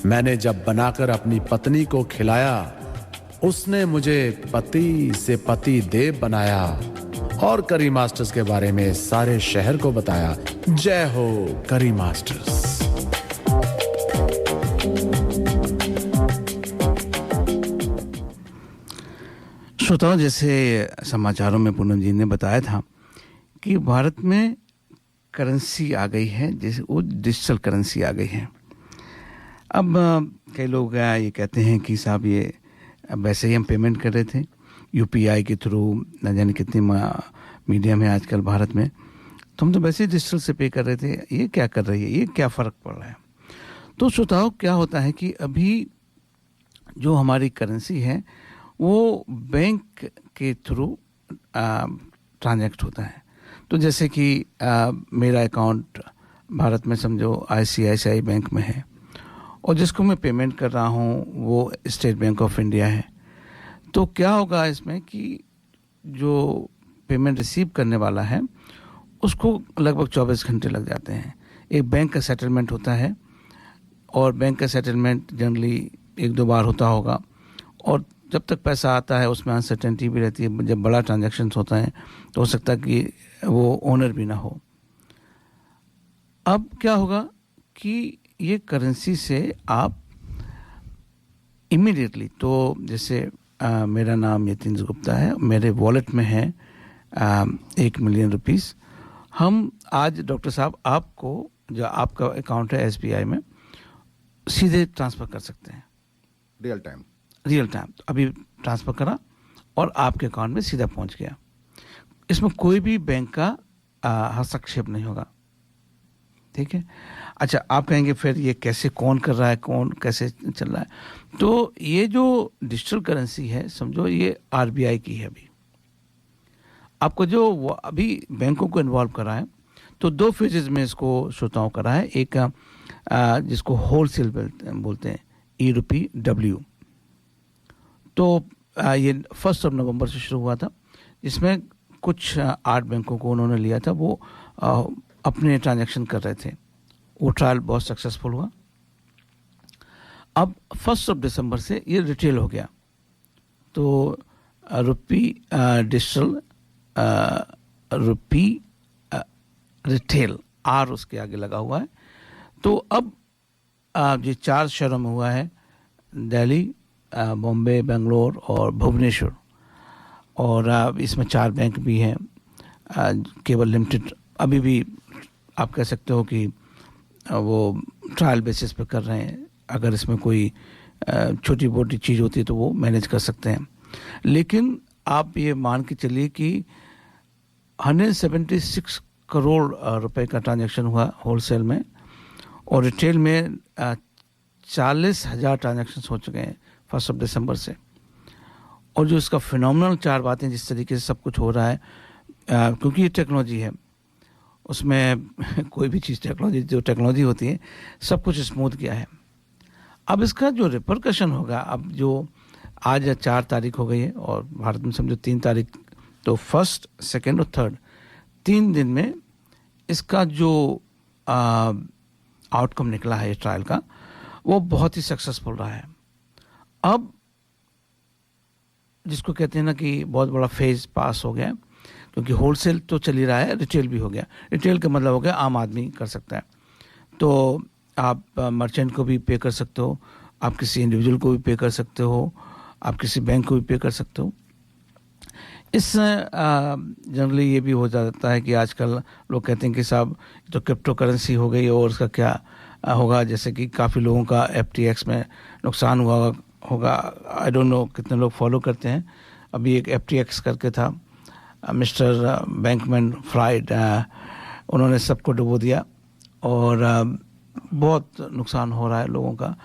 S9: मैंने जब बनाकर अपनी पत्नी को खिलाया, उसने मुझे पति से पति देव बनाया और करी मास्टर्स के बारे में सारे शहर को बताया। जय हो करी मास्टर्स।
S5: श्रोताओं, जैसे समाचारों में पूनम जी ने बताया था कि भारत में करेंसी आ गई है, जैसे वो डिजिटल करेंसी आ गई है। अब कई लोग ये कहते हैं कि साहब ये वैसे ही हम पेमेंट कर रहे थे यूपीआई के थ्रू, न जाने कितने मीडियम है आजकल भारत में, तो हम तो वैसे ही डिजिटल से पे कर रहे थे, ये क्या कर रही है, ये क्या फ़र्क पड़ रहा है। तो श्रोताओं, क्या होता है कि अभी जो हमारी करेंसी है वो बैंक के थ्रू ट्रांजैक्ट होता है। तो जैसे कि मेरा अकाउंट भारत में समझो आईसीआईसीआई बैंक में है और जिसको मैं पेमेंट कर रहा हूँ वो स्टेट बैंक ऑफ इंडिया है। तो क्या होगा इसमें कि जो पेमेंट रिसीव करने वाला है उसको लगभग 24 घंटे लग जाते हैं। एक बैंक का सेटलमेंट होता है और बैंक का सेटलमेंट जनरली 1-2 बार होता होगा और जब तक पैसा आता है उसमें अनसर्टेनिटी भी रहती है। जब बड़ा ट्रांजैक्शंस होता है तो हो सकता है कि वो ओनर भी ना हो। अब क्या होगा कि ये करेंसी से आप इमीडिएटली, तो जैसे मेरा नाम यतेंद्र गुप्ता है, मेरे वॉलेट में है 1 मिलियन रुपीस। हम आज डॉक्टर साहब आपको, जो आपका अकाउंट है एसबीआई में, सीधे ट्रांसफ़र कर सकते हैं
S4: रियल टाइम।
S5: तो अभी ट्रांसफ़र करा और आपके अकाउंट में सीधा पहुंच गया। इसमें कोई भी बैंक का हस्तक्षेप नहीं होगा। ठीक है। अच्छा, आप कहेंगे फिर ये कैसे, कौन कर रहा है, कौन कैसे चल रहा है। तो ये जो डिजिटल करेंसी है, समझो ये आरबीआई की है। अभी आपको जो अभी बैंकों को इन्वॉल्व करा है, तो 2 फेजेस में इसको श्रोताओं करा है। एक जिसको होलसेल बोलते हैं, E-Rupee। तो ये 1 नवंबर से शुरू हुआ था, जिसमें कुछ 8 बैंकों को उन्होंने लिया था। वो अपने ट्रांजैक्शन कर रहे थे। वो ट्रायल बहुत सक्सेसफुल हुआ। अब 1 दिसंबर से ये रिटेल हो गया। तो रुपी डिजिटल, रुपी रिटेल, आर उसके आगे लगा हुआ है। तो अब ये 4 शहरों में हुआ है, दिल्ली, बॉम्बे, बेंगलोर और भुवनेश्वर। और इसमें 4 बैंक भी हैं, केवल लिमिटेड अभी भी आप कह सकते हो कि वो ट्रायल बेसिस पे कर रहे हैं। अगर इसमें कोई छोटी मोटी चीज़ होती है तो वो मैनेज कर सकते हैं। लेकिन आप ये मान के चलिए कि 176 करोड़ रुपए का ट्रांजैक्शन हुआ होलसेल में, और रिटेल में 40,000 ट्रांजैक्शन हो चुके हैं 1 दिसंबर से। और जो इसका फिनोमिनल 4 बातें, जिस तरीके से सब कुछ हो रहा है, क्योंकि ये टेक्नोलॉजी है, उसमें कोई भी चीज़ जो टेक्नोलॉजी होती है, सब कुछ स्मूथ किया है। अब इसका जो रिपरकशन होगा, अब जो आज 4 तारीख हो गई है और भारत में समझो 3 तारीख, तो 1, 2 और 3 3 दिन में इसका जो आउटकम निकला है इस ट्रायल का, वो बहुत ही सक्सेसफुल रहा है। अब जिसको कहते हैं ना कि बहुत बड़ा फेज पास हो गया, क्योंकि होलसेल तो चल ही रहा है, रिटेल भी हो गया। रिटेल का मतलब हो गया आम आदमी कर सकता है। तो आप मर्चेंट को भी पे कर सकते हो, आप किसी इंडिविजुअल को भी पे कर सकते हो, आप किसी बैंक को भी पे कर सकते हो। इस जनरली ये भी हो जाता है कि आजकल लोग कहते हैं कि साहब तो क्रिप्टो करेंसी हो गई और उसका क्या होगा, जैसे कि काफ़ी लोगों का FTX में नुकसान हुआ होगा। आई डोंट नो कितने लोग फॉलो करते हैं। अभी एक FTX करके था, मिस्टर बैंकमैन फ्राइड, उन्होंने सबको डुबो दिया और बहुत नुकसान हो रहा है लोगों का।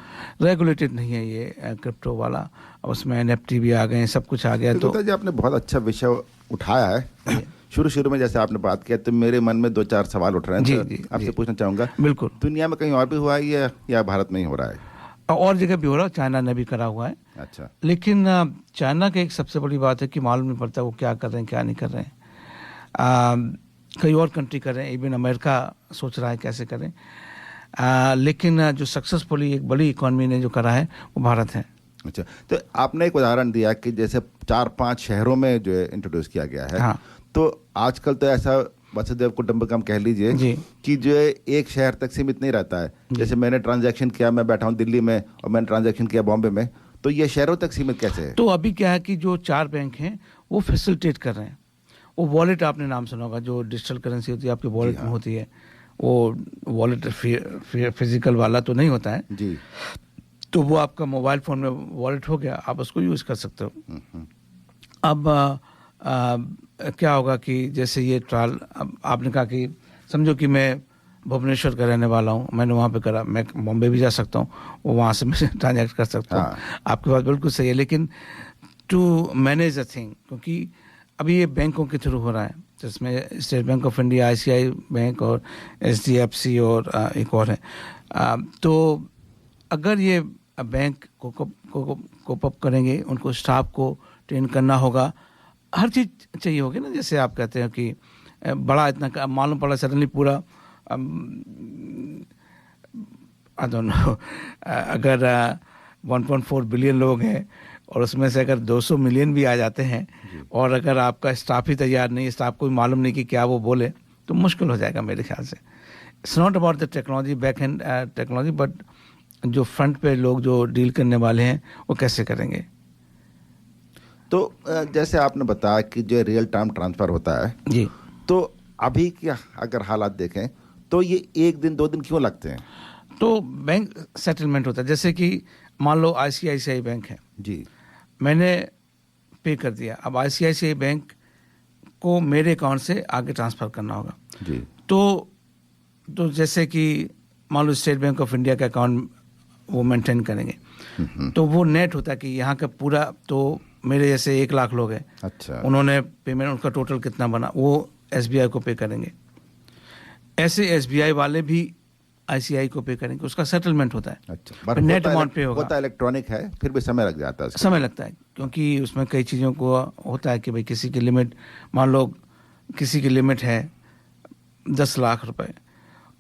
S5: रेगुलेटेड नहीं है ये क्रिप्टो वाला, उसमें NFT भी आ गए, सब कुछ आ गया। तो
S4: जी, आपने बहुत अच्छा विषय उठाया है। शुरू में जैसे आपने बात किया तो मेरे मन में 2-4 सवाल उठ रहे हैं, तो आपसे पूछना चाहूँगा।
S5: बिल्कुल।
S4: दुनिया में कहीं और भी हुआ है या भारत में ही हो रहा है?
S5: और जगह भी हो रहा है, चाइना ने भी करा हुआ है।
S4: अच्छा।
S5: लेकिन चाइना की एक सबसे बड़ी बात है कि मालूम नहीं पड़ता वो क्या कर रहे हैं क्या नहीं कर रहे हैं। कई और कंट्री कर रहे हैं, इवन अमेरिका सोच रहा है कैसे करें। लेकिन जो सक्सेसफुली एक बड़ी इकॉनमी ने जो करा है वो भारत है।
S4: अच्छा, तो आपने एक उदाहरण दिया कि जैसे 4-5 शहरों में जो है इंट्रोड्यूस किया गया है।
S5: हाँ।
S4: तो आजकल तो ऐसा वसुधैव कुटुंबकम कह लीजिए कि जो है एक शहर तक सीमित नहीं रहता है। जैसे मैंने ट्रांजैक्शन किया, मैं बैठा हूँ दिल्ली में और मैंने ट्रांजैक्शन किया बॉम्बे में, तो ये शहरों तक सीमित कैसे है?
S5: तो अभी क्या है कि जो 4 बैंक हैं वो फैसिलिटेट कर रहे हैं। वो वॉलेट, आपने नाम सुना होगा, जो डिजिटल करेंसी होती है आपके वॉलेट में होती है, वो वॉलेट फिजिकल वाला तो नहीं होता है
S4: जी।
S5: तो वो आपका मोबाइल फ़ोन में वॉलेट हो गया, आप उसको यूज़ कर सकते हो। अब क्या होगा कि जैसे ये ट्रायल, अब आपने कहा कि समझो कि मैं भुवनेश्वर का रहने वाला हूँ, मैंने वहाँ पे करा, मैं बॉम्बे भी जा सकता हूँ, वो वहाँ से मैं ट्रांजैक्ट कर सकता हूँ। आपकी बात बिल्कुल सही है, लेकिन टू मैनेज अ थिंग, क्योंकि अभी ये बैंकों के थ्रू हो रहा है, जिसमें state bank of India, ICICI bank और HDFC और एक और है। तो अगर ये बैंक को कोप अप करेंगे, उनको स्टाफ को ट्रेन करना होगा, हर चीज़ चाहिए होगी ना। जैसे आप कहते हैं कि बड़ा इतना मालूम पड़ा सडनली पूरा आई डोंट नो, अगर 1.4 बिलियन लोग हैं और उसमें से अगर 200 मिलियन भी आ जाते हैं और अगर आपका स्टाफ ही तैयार नहीं है, स्टाफ को भी मालूम नहीं कि क्या वो बोले, तो मुश्किल हो जाएगा मेरे ख्याल से। It's not about the technology, back and technology, but जो फ्रंट पे लोग जो डील करने वाले हैं वो कैसे करेंगे।
S4: तो जैसे आपने बताया कि जो रियल टाइम ट्रांसफ़र होता है
S5: जी,
S4: तो अभी क्या अगर हालात देखें तो ये 1 दिन 2 दिन क्यों लगते हैं?
S5: तो बैंक सेटलमेंट होता है। जैसे कि मान लो ICICI बैंक है
S4: जी,
S5: मैंने पे कर दिया, अब ICICI बैंक को मेरे अकाउंट से आगे ट्रांसफ़र करना होगा
S4: जी।
S5: तो जैसे कि मान लो स्टेट बैंक ऑफ इंडिया का अकाउंट वो मेंटेन करेंगे, तो वो नेट होता है कि यहाँ का पूरा, तो मेरे जैसे 1 लाख लोग हैं,
S4: अच्छा,
S5: उन्होंने पेमेंट, उनका टोटल कितना बना वो SBI को पे करेंगे। ऐसे SBI वाले भी ICICI को पे करेंगे, उसका सेटलमेंट होता है।
S4: अच्छा,
S5: नेट अमाउंट पे होगा।
S4: होता इलेक्ट्रॉनिक है, फिर भी समय लग जाता है,
S5: समय लगता है, क्योंकि उसमें कई चीज़ों को होता है कि भाई किसी की लिमिट, मान लो किसी की लिमिट है 10 लाख रुपए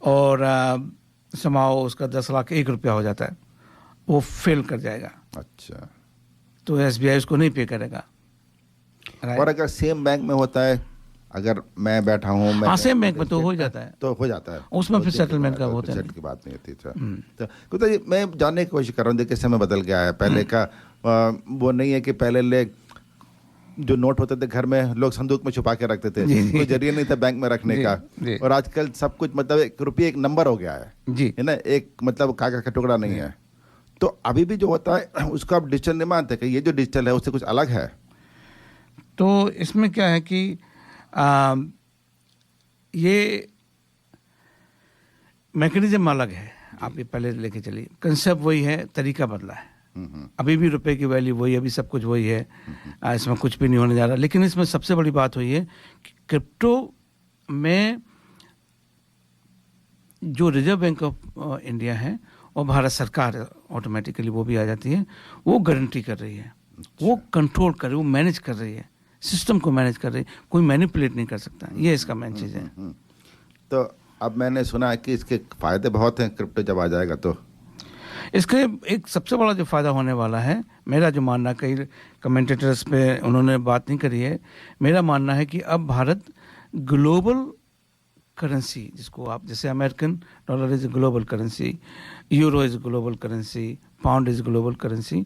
S5: और समाओ उसका 10 लाख 1 रुपया हो जाता है, वो फेल कर जाएगा।
S4: अच्छा,
S5: तो SBI उसको नहीं पे करेगा।
S4: और अगर सेम बैंक में होता है, अगर मैं बैठा हूँ,
S5: हाँ सेम बैंक में तो हो जाता है,
S4: तो हो जाता है,
S5: उसमें फिर सेटलमेंट का होता है,
S4: की बात नहीं होती। तो गुप्ता जी, मैं जानने की कोशिश कर रहा हूँ, देखिए समय बदल गया है। पहले का वो नहीं है कि पहले जो नोट होते थे घर में लोग संदूक में छुपा के रखते थे, कोई जरिए नहीं था बैंक में रखने का। और आजकल सब कुछ मतलब 1 रुपये एक नंबर हो गया है ना, एक मतलब कागज का टुकड़ा नहीं है। तो अभी भी जो होता है उसको आप डिजिटल नहीं मानते कि ये जो डिजिटल है उससे कुछ अलग है?
S5: तो इसमें क्या है कि ये मैकेनिज्म अलग है, आप ये पहले लेके चलिए, कंसेप्ट वही है, तरीका बदला है। अभी भी रुपए की वैल्यू वही है, अभी सब कुछ वही है, इसमें कुछ भी नहीं होने जा रहा। लेकिन इसमें सबसे बड़ी बात हुई है कि क्रिप्टो में जो रिजर्व बैंक ऑफ इंडिया है और भारत सरकार ऑटोमेटिकली वो भी आ जाती है, वो गारंटी कर रही है, वो कंट्रोल कर रही है, वो मैनेज कर रही है, सिस्टम को मैनेज कर रही है, कोई मैनिपुलेट नहीं कर सकता। ये इसका मेन चीज़ है।
S4: तो अब मैंने सुना है कि इसके फ़ायदे बहुत हैं, क्रिप्टो जब आ जाएगा तो
S5: इसके एक सबसे बड़ा जो फ़ायदा होने वाला है, मेरा जो मानना, कई कमेंटेटर्स पे उन्होंने बात नहीं करी है, मेरा मानना है कि अब भारत ग्लोबल करेंसी, जिसको आप जैसे American dollar is global currency, euro is global currency, pound is global currency,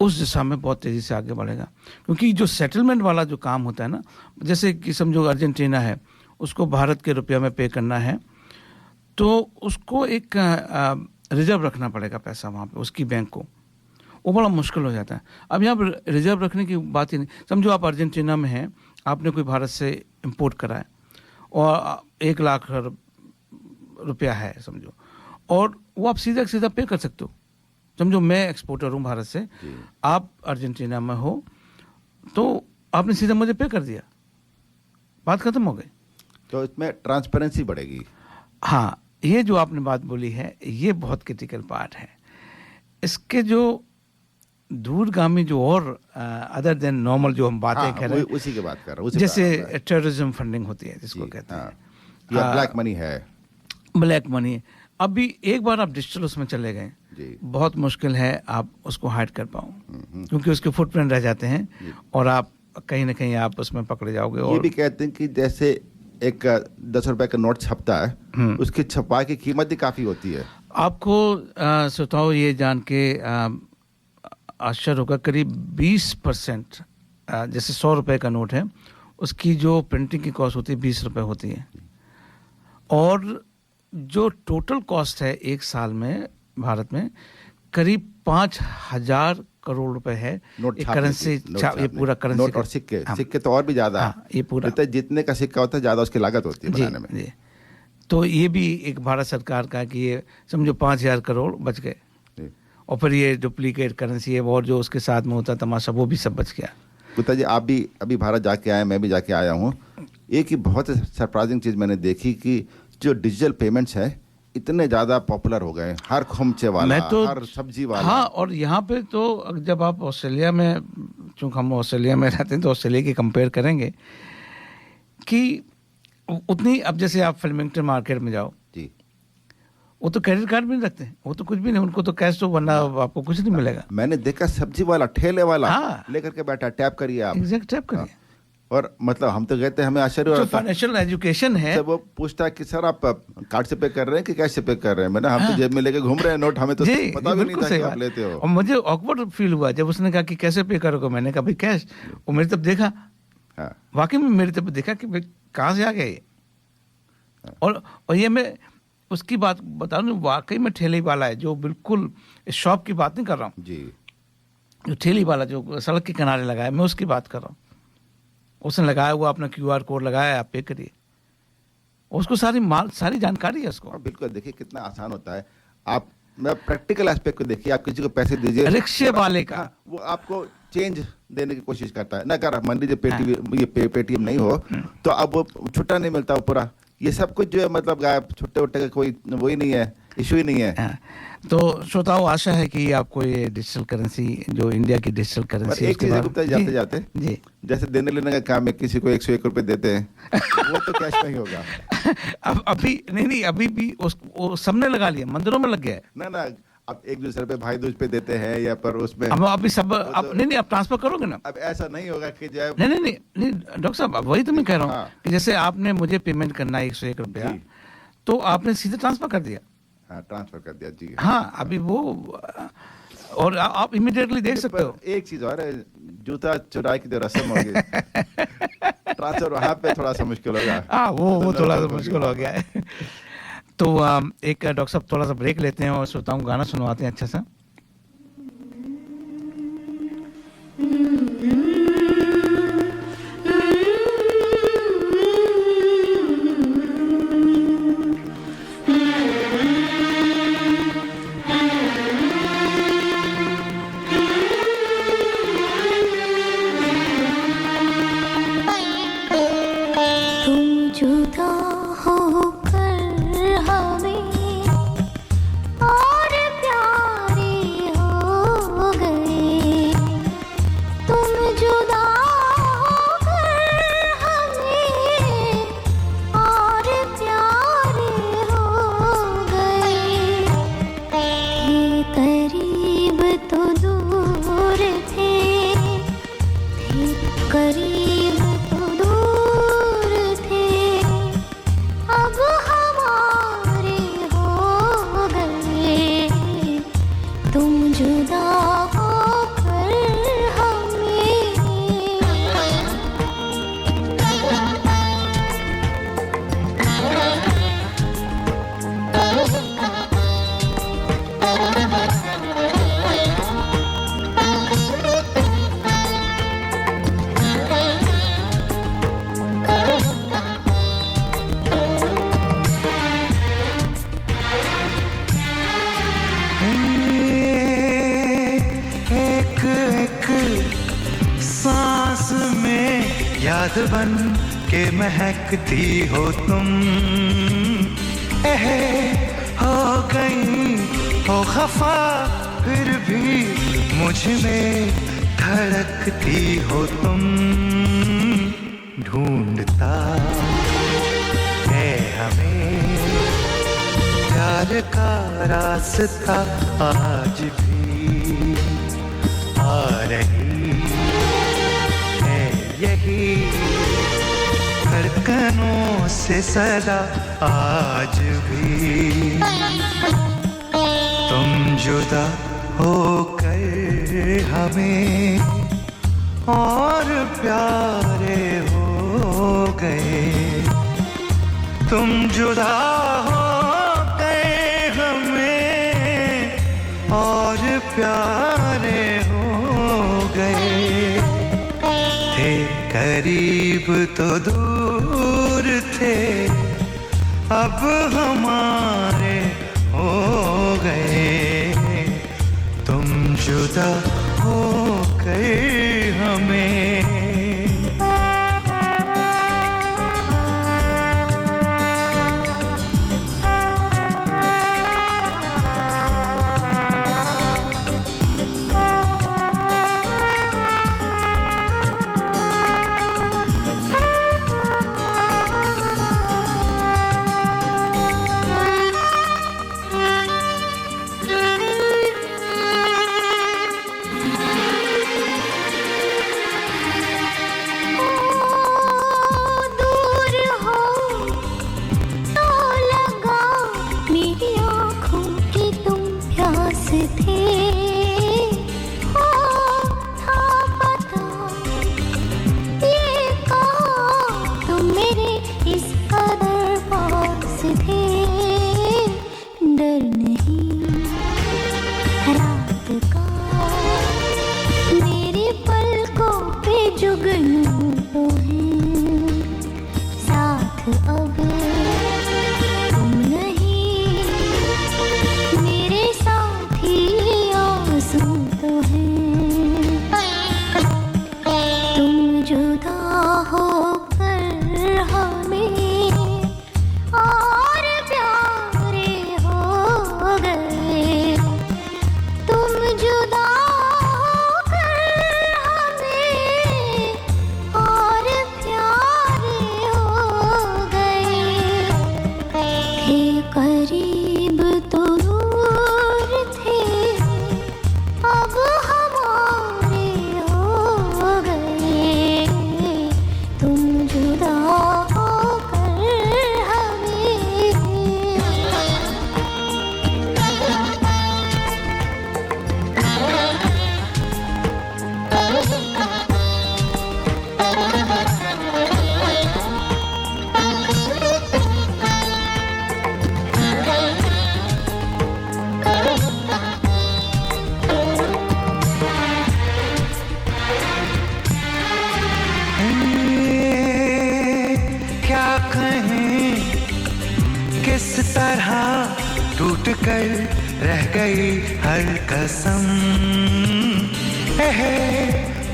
S5: उस दिशा में बहुत तेज़ी से आगे बढ़ेगा। क्योंकि जो सेटलमेंट वाला जो काम होता है ना, जैसे कि समझो अर्जेंटीना है, उसको भारत के रुपया में पे करना है, तो उसको एक रिजर्व रखना पड़ेगा पैसा वहाँ पे उसकी बैंक को, वो बड़ा मुश्किल हो जाता है। अब यहाँ पर रिजर्व रखने की बात ही नहीं। समझो आप अर्जेंटीना में हैं, आपने कोई भारत से इंपोर्ट करा है और 1 लाख रुपया है समझो, और वो आप सीधा पे कर सकते हो। समझो मैं एक्सपोर्टर हूँ भारत से, आप अर्जेंटीना में हो, तो आपने सीधा मुझे पे कर दिया, बात खत्म हो गई।
S4: तो इसमें ट्रांसपेरेंसी बढ़ेगी।
S5: हाँ, ये जो आपने बात बोली है, ये बहुत क्रिटिकल पार्ट है। इसके जो दूरगामी जो और अदर देन नॉर्मल जो हम बातें कर रहे हैं,
S4: उसी की बात कर रहा हूँ,
S5: जैसे टेररिज्म फंडिंग होती है जिसको कहते हैं,
S4: या ब्लैक मनी है,
S5: ब्लैक मनी। अभी एक बार आप डिजिटल उसमें चले गए, बहुत मुश्किल है आप उसको हाइड कर पाओ, क्योंकि उसके फुटप्रिंट रह जाते हैं और आप कहीं ना कहीं आप उसमें पकड़े जाओगे। और
S4: ये भी कहते हैं कि जैसे एक 10 रुपए का नोट छपता है, उसकी छपाई की कीमत भी काफी होती है।
S5: आपको श्रोताओ ये जान के आश्चर्य होगा, करीब 20% जैसे 100 रुपए का नोट है, उसकी जो प्रिंटिंग की कॉस्ट होती है 20 रुपए होती है, और जो टोटल कॉस्ट है एक साल में भारत में करीब 5,000 करोड़ रुपए है करेंसी, ये पूरा करेंसी
S4: नोट और सिक्के तो और भी ज्यादा,
S5: ये पूरा
S4: जितने का सिक्का होता है ज्यादा उसकी लागत होती है बनाने में।
S5: तो ये भी एक भारत सरकार का कि ये समझो 5,000 करोड़ बच गए, और फिर ये डुप्लीकेट करेंसी है और जो उसके साथ में होता तमाशा वो भी सब बच गया।
S4: गुप्ता जी, आप भी अभी भारत जाके आए, मैं भी जाके आया हूँ। एक ही बहुत सरप्राइजिंग चीज़ मैंने देखी कि जो डिजिटल पेमेंट्स है इतने ज़्यादा पॉपुलर हो गए, हर खोमचे वाला, हर सब्जी वाला।
S5: हाँ, और यहाँ पे तो जब आप ऑस्ट्रेलिया में, चूँकि हम ऑस्ट्रेलिया में रहते हैं तो ऑस्ट्रेलिया की कंपेयर करेंगे कि उतनी, अब जैसे आप फिल्मिंगटन मार्केट में जाओ
S4: जी,
S5: वो तो क्रेडिट कार्ड भी नहीं रखते, वो तो कुछ भी नहीं, उनको तो कैश तो, वरना आपको कुछ नहीं मिलेगा।
S4: मैंने देखा सब्जी वाला ठेले वाला लेकर के बैठा, टैप करिए आप,
S5: एग्जैक्ट टैप करिए।
S4: और मतलब हम तो कहते हैं, हमें आश्चर्य हो रहा था,
S5: फाइनेंशियल एजुकेशन है,
S4: वो पूछता है कि सर आप कार्ड से पे कर रहे हैं कि कैश से पे कर रहे हैं। मैंने हम तो जेब में लेके घूम रहे हैं नोट, हमें तो पता भी नहीं था कि आप लेते हो।
S5: और मुझे ऑकवर्ड फील हुआ जब उसने कहा कि कैसे पे करोगे, मैंने कहा भाई कैश। वो मेरी तरफ देखा, वाकई में मेरी तरफ देखा कि भाई कहाँ से आ गया ये। और ये मैं उसकी बात बता रहा हूँ, वाकई में ठेले वाला है, जो बिल्कुल शॉप की बात नहीं कर रहा हूँ
S4: जी,
S5: जो ठेली वाला जो सड़क के किनारे लगाया, मैं उसकी बात कर रहा हूँ। उसने लगाया हुआ अपना QR कोड लगाया, आप पे करिए, उसको सारी जानकारी है उसको।
S4: बिल्कुल, देखिए कितना आसान होता है। आप मैं प्रैक्टिकल एस्पेक्ट को देखिए, आप किसी को पैसे दीजिए,
S5: रिक्शे वाले का
S4: वो आपको चेंज देने की कोशिश करता है ना, कर मान लीजिए पेटीएम नहीं हो तो अब वो छुट्टा नहीं मिलता, वो पूरा ये सब कुछ जो है मतलब गायब, छुट्टे उट्टे का कोई वही नहीं है, इशू ही नहीं है।
S5: तो श्रोताओं, आशा है कि आपको ये डिजिटल करेंसी, जो इंडिया की डिजिटल करेंसी,
S4: एक चीज गुप्ता जाते जाते जी, जैसे देने लेने का काम है, किसी को 101 रुपए देते हैं वो तो कैश नहीं होगा।
S5: अब अभी नहीं, अभी भी वो सबने लगा लिया, मंदिरों में लग गया है
S4: ना। अब एक दूसरे पे भाई दूज पे देते हैं या पर उसमें
S5: अभी सब नहीं, आप ट्रांसफर करोगे ना।
S4: अब ऐसा नहीं होगा कि जब
S5: नहीं डॉक्टर साहब, वही तो मैं कह रहा हूँ कि जैसे आपने मुझे पेमेंट करना है 101 रुपया, तो आपने सीधे ट्रांसफर कर दिया।
S4: ट्रांसफर कर दिया जी।
S5: हाँ, अभी वो, और आप इमीडिएटली देख सकते हो।
S4: एक चीज और है, जूता चुराई की जो रस्म होगी, ट्रांसफर वहाँ पे थोड़ा सा मुश्किल होगा।
S5: हाँ, वो थोड़ा सा मुश्किल हो गया है। तो एक डॉक्टर साहब थोड़ा सा ब्रेक लेते हैं और श्रोताओं को गाना सुनवाते हैं अच्छा सा।
S10: याद बन के महकती हो तुम, हो गई हो खफा फिर भी मुझ में धड़कती हो तुम, ढूंढता है हमें प्यार का रास्ता आज भी आ रही है यही धड़कनों से सदा आज भी। तुम जुदा होकर हमें और प्यारे हो गए, तुम जुदा होकर हमें और प्यारे हो गए। थे करीब तो दूर थे, अब हमारे हो गए, तुम जुदा हो गए हमें।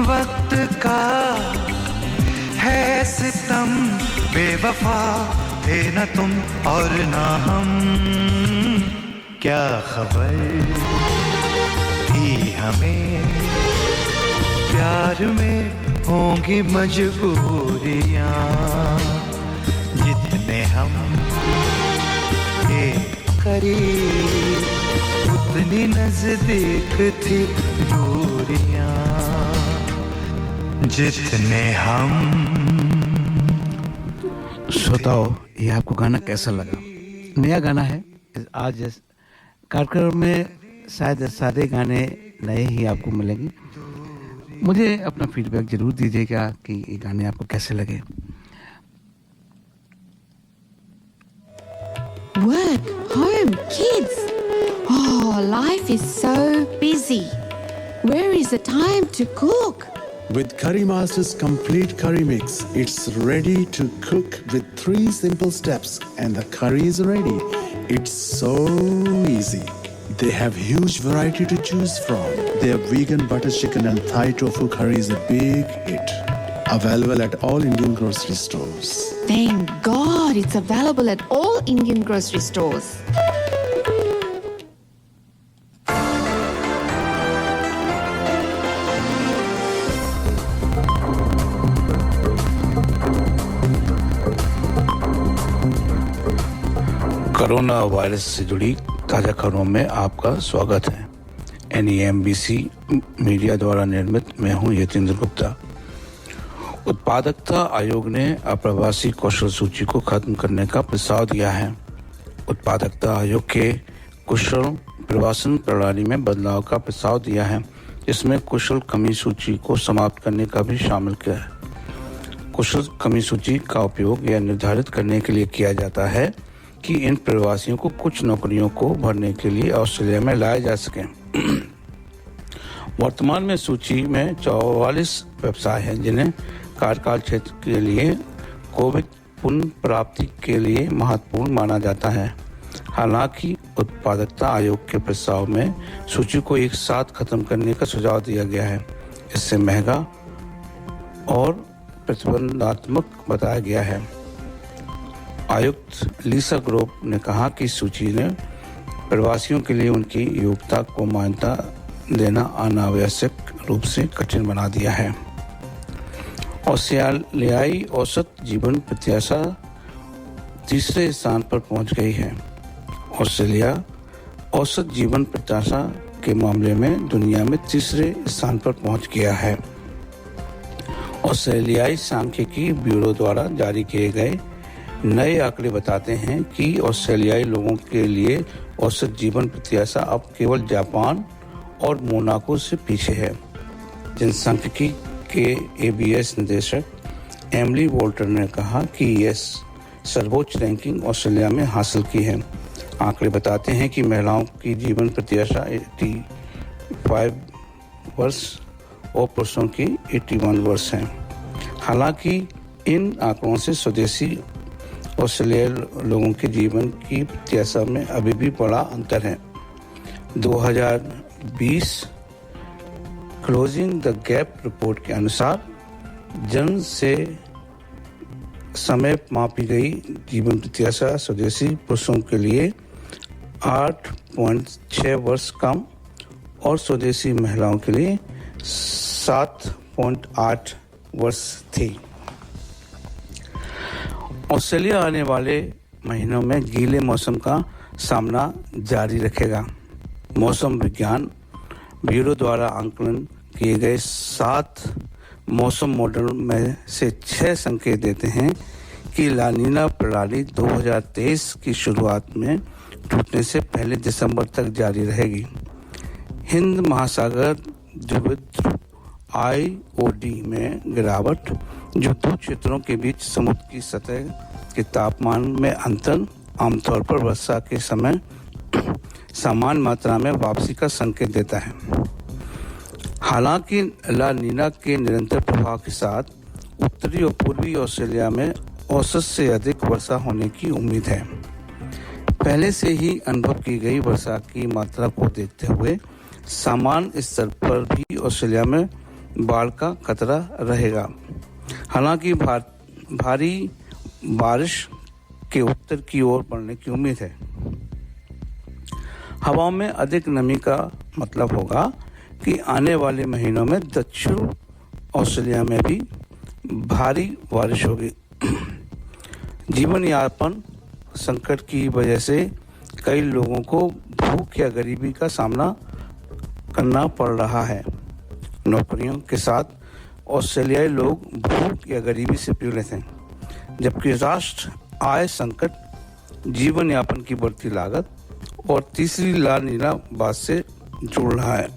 S10: वक्त का है सितम, बेवफा थे न तुम और न हम, क्या खबर थी हमें प्यार में होंगी मजबूरियां, जितने हम थे करीब उतनी नजदीक थी दूरियां, जितने हम।
S5: श्रोताओ, ये आपको गाना कैसा लगा? नया गाना है। आज कार्यक्रम में शायद सारे गाने नए ही आपको मिलेंगे। मुझे अपना फीडबैक जरूर दीजिएगा कि ये गाने आपको कैसे लगे।
S11: Work, home, kids. Oh, life is so busy. Where is the time to cook?
S9: With Curry Master's complete curry mix, it's ready to cook with 3 simple steps and the curry is ready. It's so easy. They have huge variety to choose from. Their vegan butter chicken and Thai tofu curry is a big hit. Available at all Indian grocery stores.
S11: Thank God it's available at all Indian grocery stores.
S5: Corona virus से जुड़ी ताज़ा खबरों में आपका स्वागत है। NEMBC media द्वारा निर्मित मैं हूं यतेंद्र गुप्ता। उत्पादकता आयोग ने अप्रवासी कौशल सूची को खत्म करने का प्रस्ताव दिया है। उत्पादकता आयोग के कुशल प्रवासन प्रणाली में बदलाव का प्रस्ताव दिया है, जिसमें कुशल कमी सूची को समाप्त करने का भी शामिल किया है। कुशल कमी सूची का उपयोग यह निर्धारित करने के लिए किया जाता है कि इन प्रवासियों को कुछ नौकरियों को भरने के लिए ऑस्ट्रेलिया में लाया जा सके। वर्तमान में सूची में 44 व्यवसाय हैं जिन्हें कार्यकाल क्षेत्र के लिए कोविड पुनर्प्राप्ति के लिए महत्वपूर्ण माना जाता है। हालांकि उत्पादकता आयोग के प्रस्ताव में सूची को एक साथ खत्म करने का सुझाव दिया गया है। इससे महंगा और प्रतिबंधात्मक बताया गया है। आयुक्त लीसा ग्रोव ने कहा कि सूची ने प्रवासियों के लिए उनकी योग्यता को मान्यता देना अनावश्यक रूप से कठिन बना दिया है। ऑस्ट्रेलियाई औसत जीवन प्रत्याशा तीसरे स्थान पर पहुंच गई है। ऑस्ट्रेलिया औसत जीवन प्रत्याशा के मामले में दुनिया में तीसरे स्थान पर पहुंच गया है। ऑस्ट्रेलियाई सांख्यिकी ब्यूरो द्वारा जारी किए गए नए आंकड़े बताते हैं कि ऑस्ट्रेलियाई लोगों के लिए औसत जीवन प्रत्याशा अब केवल जापान और मोनाको से पीछे है। जनसांख्यिकी के ABS निदेशक एमिली वोल्टर ने कहा कि यह सर्वोच्च रैंकिंग ऑस्ट्रेलिया में हासिल की है। आंकड़े बताते हैं कि महिलाओं की जीवन प्रत्याशा 85 वर्ष और पुरुषों की 81 वर्ष है। हालांकि इन आंकड़ों से स्वदेशी ऑस्ट्रेलियाई लोगों के जीवन की प्रत्याशा में अभी भी बड़ा अंतर है। 2020 क्लोजिंग द गैप रिपोर्ट के अनुसार जन्म से समय मापी गई जीवन प्रत्याशा स्वदेशी पुरुषों के लिए 8.6 वर्ष कम और स्वदेशी महिलाओं के लिए 7.8 वर्ष थी। ऑस्ट्रेलिया आने वाले महीनों में गीले मौसम का सामना जारी रखेगा। मौसम विज्ञान ब्यूरो द्वारा आंकलन किए गए 7 मौसम मॉडल में से 6 संकेत देते हैं कि ला नीना प्रणाली 2023 की शुरुआत में टूटने से पहले दिसंबर तक जारी रहेगी। हिंद महासागर द्विध्रुव IOD में गिरावट, जो दो क्षेत्रों के बीच समुद्र की सतह के तापमान में अंतर आमतौर पर वर्षा के समय समान मात्रा में वापसी का संकेत देता है। हालांकि ला नीना के निरंतर प्रभाव के साथ उत्तरी और पूर्वी ऑस्ट्रेलिया में औसत से अधिक वर्षा होने की उम्मीद है। पहले से ही अनुभव की गई वर्षा की मात्रा को देखते हुए सामान्य स्तर पर भी ऑस्ट्रेलिया में बाढ़ का खतरा रहेगा। हालांकि भारी बारिश के उत्तर की ओर बढ़ने की उम्मीद है। हवाओं में अधिक नमी का मतलब होगा कि आने वाले महीनों में दक्षिण ऑस्ट्रेलिया में भी भारी बारिश होगी। जीवन यापन संकट की वजह से कई लोगों को भूख या गरीबी का सामना करना पड़ रहा है। नौकरियों के साथ ऑस्ट्रेलियाई लोग भूख या गरीबी से पीड़ित हैं, जबकि राष्ट्र आय संकट, जीवन यापन की बढ़ती लागत और तीसरी ला नीना बात से जुड़ रहा है।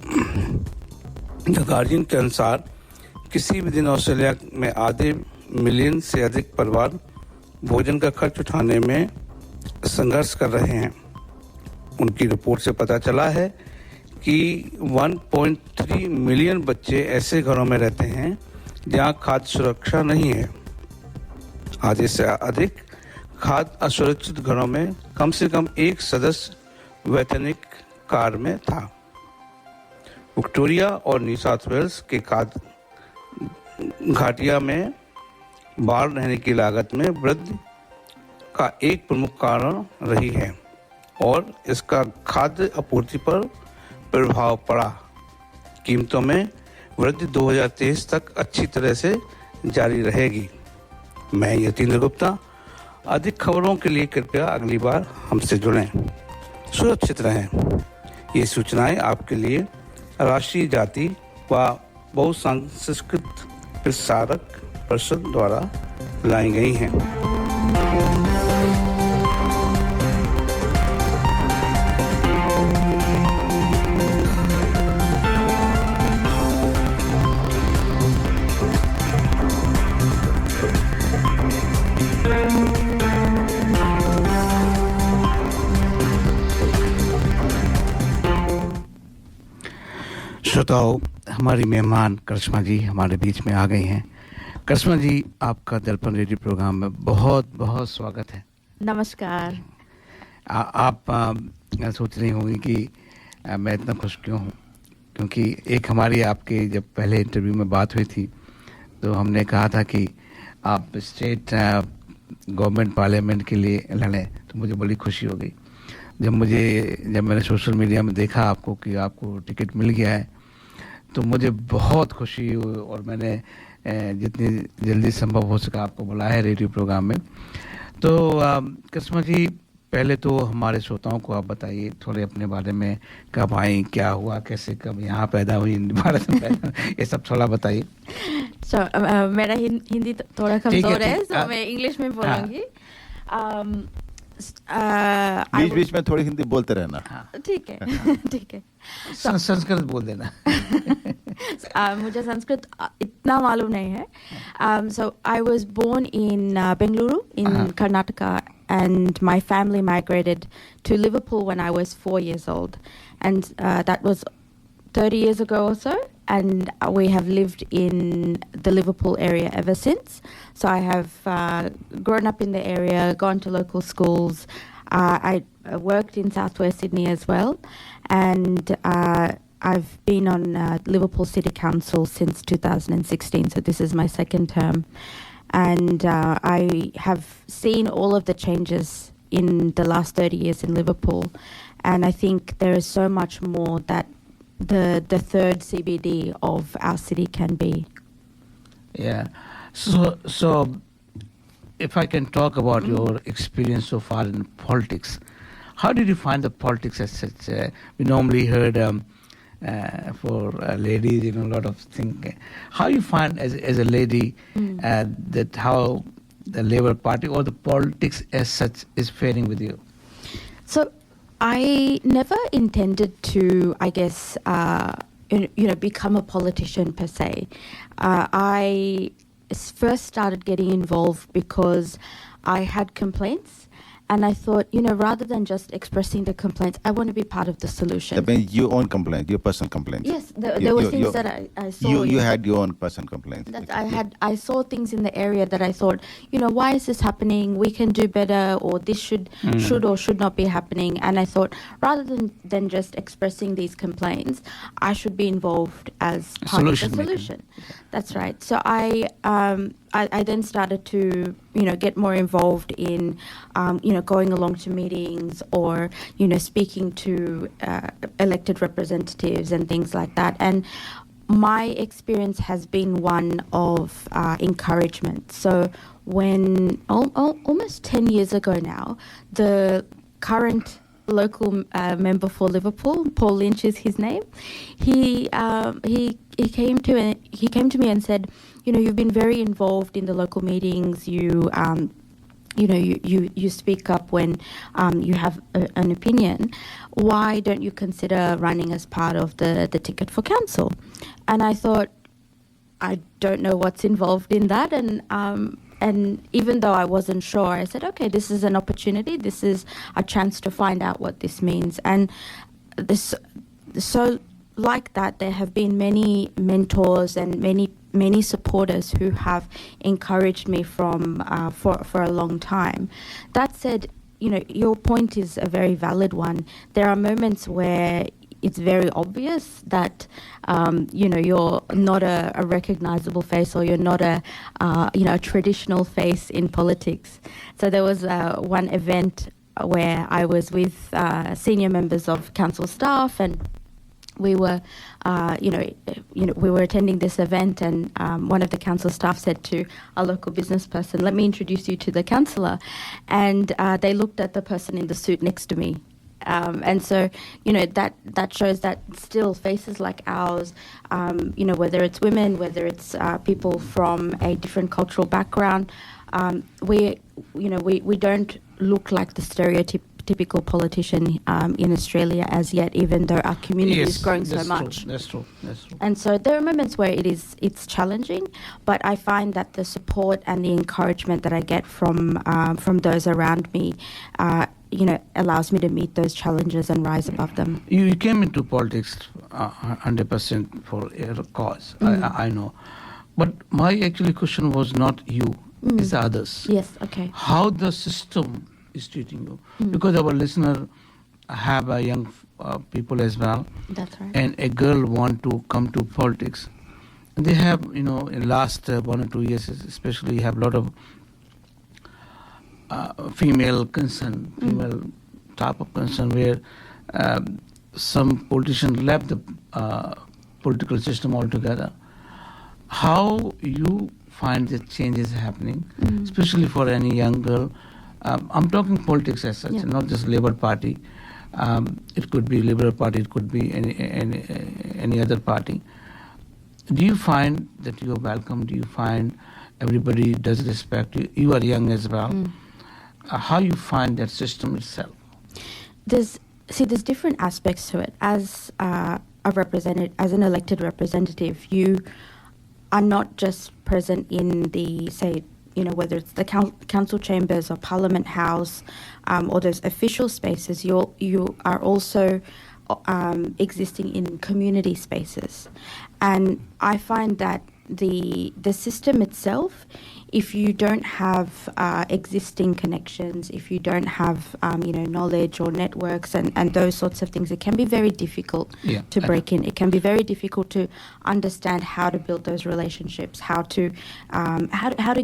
S5: द गार्जियन के अनुसार किसी भी दिन ऑस्ट्रेलिया में आधे मिलियन से अधिक परिवार भोजन का खर्च उठाने में संघर्ष कर रहे हैं। उनकी रिपोर्ट से पता चला है कि 1.3 मिलियन बच्चे ऐसे घरों में रहते हैं जहां खाद्य सुरक्षा नहीं है। आधे से अधिक खाद्य असुरक्षित घरों में कम से कम एक सदस्य वैतनिक कार में था। विक्टोरिया और न्यू साउथ वेल्स के खाद्य घाटिया में बाढ़ रहने की लागत में वृद्धि का एक प्रमुख कारण रही है और इसका खाद्य आपूर्ति पर प्रभाव पड़ा। कीमतों में वृद्धि 2023 तक अच्छी तरह से जारी रहेगी। मैं यतेंद्र गुप्ता अधिक खबरों के लिए कृपया अगली बार हमसे जुड़ें। सुरक्षित रहें। ये सूचनाएं आपके लिए राष्ट्रीय जाति व बहुसंस्कृत प्रसारक परिषद द्वारा लाई गई हैं। श्रोताओं, हमारी मेहमान करिश्मा जी हमारे बीच में आ गई हैं। करिश्मा जी, आपका दर्पण रेडियो प्रोग्राम में बहुत बहुत स्वागत है।
S12: नमस्कार।
S5: आप सोच रही होंगी कि मैं इतना खुश क्यों हूँ, क्योंकि एक हमारी आपके जब पहले इंटरव्यू में बात हुई थी तो हमने कहा था कि आप स्टेट गवर्नमेंट पार्लियामेंट के लिए लड़ें, तो मुझे बड़ी खुशी हो गई जब मैंने सोशल मीडिया में देखा आपको कि आपको टिकट मिल गया है, तो मुझे बहुत खुशी हुई और मैंने जितनी जल्दी संभव हो सका आपको बुलाया है रेडियो प्रोग्राम में। तो करिश्मा जी, पहले तो हमारे श्रोताओं को आप बताइए थोड़े अपने बारे में, कब आई, क्या हुआ, कैसे कब यहाँ पैदा हुई, भारत में पैदा, ये सब थोड़ा बताइए।
S12: मेरा हिंदी थोड़ा कमजोर है, तो मैं इंग्लिश में बोलूँगी।
S4: बीच बीच में थोड़ी हिंदी बोलते रहना।
S12: ठीक है, ठीक है।
S5: संस्कृत बोल देना।
S12: मुझे संस्कृत इतना मालूम नहीं है। So I was born in Bengaluru in Karnataka, and my family migrated to Liverpool when I was 4 years old, and that was 30 years ago or so, and we have lived in the Liverpool area ever since. So I have grown up in the area, gone to local schools. I worked in Southwest Sydney as well, and I've been on Liverpool City Council since 2016, so this is my second term. And I have seen all of the changes in the last 30 years in Liverpool, and I think there is so much more that the third CBD of our city can be.
S5: Yeah. So if I can talk about your experience so far in politics, how did you find the politics as such? We normally heard for ladies, a lot of things. How you find as a lady that how the Labour Party or the politics as such is faring with you?
S12: So I never intended to, I guess, become a politician per se. I first started getting involved because I had complaints. And I thought, rather than just expressing the complaints, I want to be part of the solution.
S4: I mean, your own complaint, your personal complaints.
S12: Yes, there were things that I saw.
S4: You had your own personal complaints.
S12: That I saw things in the area that I thought, why is this happening? We can do better, or this should or should not be happening. And I thought, rather than just expressing these complaints, I should be involved as part of the solution. That's right. So I then started to, get more involved in, going along to meetings or, speaking to elected representatives and things like that. And my experience has been one of encouragement. So when almost 10 years ago now, the current local member for Liverpool, Paul Lynch is his name, he came to me and said, you've been very involved in the local meetings. You speak up when you have an opinion. Why don't you consider running as part of the ticket for council? And I thought, I don't know what's involved in that, and even though I wasn't sure, I said, okay, this is an opportunity. This is a chance to find out what this means. And so like that, there have been many mentors and many supporters who have encouraged me for a long time. That said, your point is a very valid one. There are moments where it's very obvious that you're not a recognizable face, or you're not a traditional face in politics. So there was one event where I was with senior members of council staff, and we were, we were attending this event, and one of the council staff said to a local business person, "Let me introduce you to the councillor," and they looked at the person in the suit next to me. And so, that shows that still faces like ours, whether it's women, whether it's people from a different cultural background, we don't look like the stereotypical politician in Australia as yet, even though our community is growing so much.
S5: That's true.
S12: And so there are moments where it's challenging, but I find that the support and the encouragement that I get from those around me, allows me to meet those challenges and rise above them.
S5: You came into politics 100% for a cause. I know, but my actually question was not you, it's the others.
S12: Yes, okay.
S5: How the system is treating you, because our listener have a young people as well.
S12: That's right.
S5: And a girl want to come to politics. And they have, in last 1 or 2 years, especially, have a lot of female type of concern, where some politicians left the political system altogether. How you find the changes happening, especially for any young girl? I'm talking politics as such, not just Labour Party. It could be Liberal Party, it could be any other party. Do you find that you are welcome? Do you find everybody does respect you? You are young as well. How you find that system itself?
S12: There's different aspects to it. As as an elected representative, you are not just present in the, say, whether it's the council chambers or Parliament House, or those official spaces. You are also existing in community spaces, and I find that the system itself, if you don't have existing connections, if you don't have knowledge or networks and those sorts of things, it can be very difficult to break in. It can be very difficult to understand how to build those relationships, how to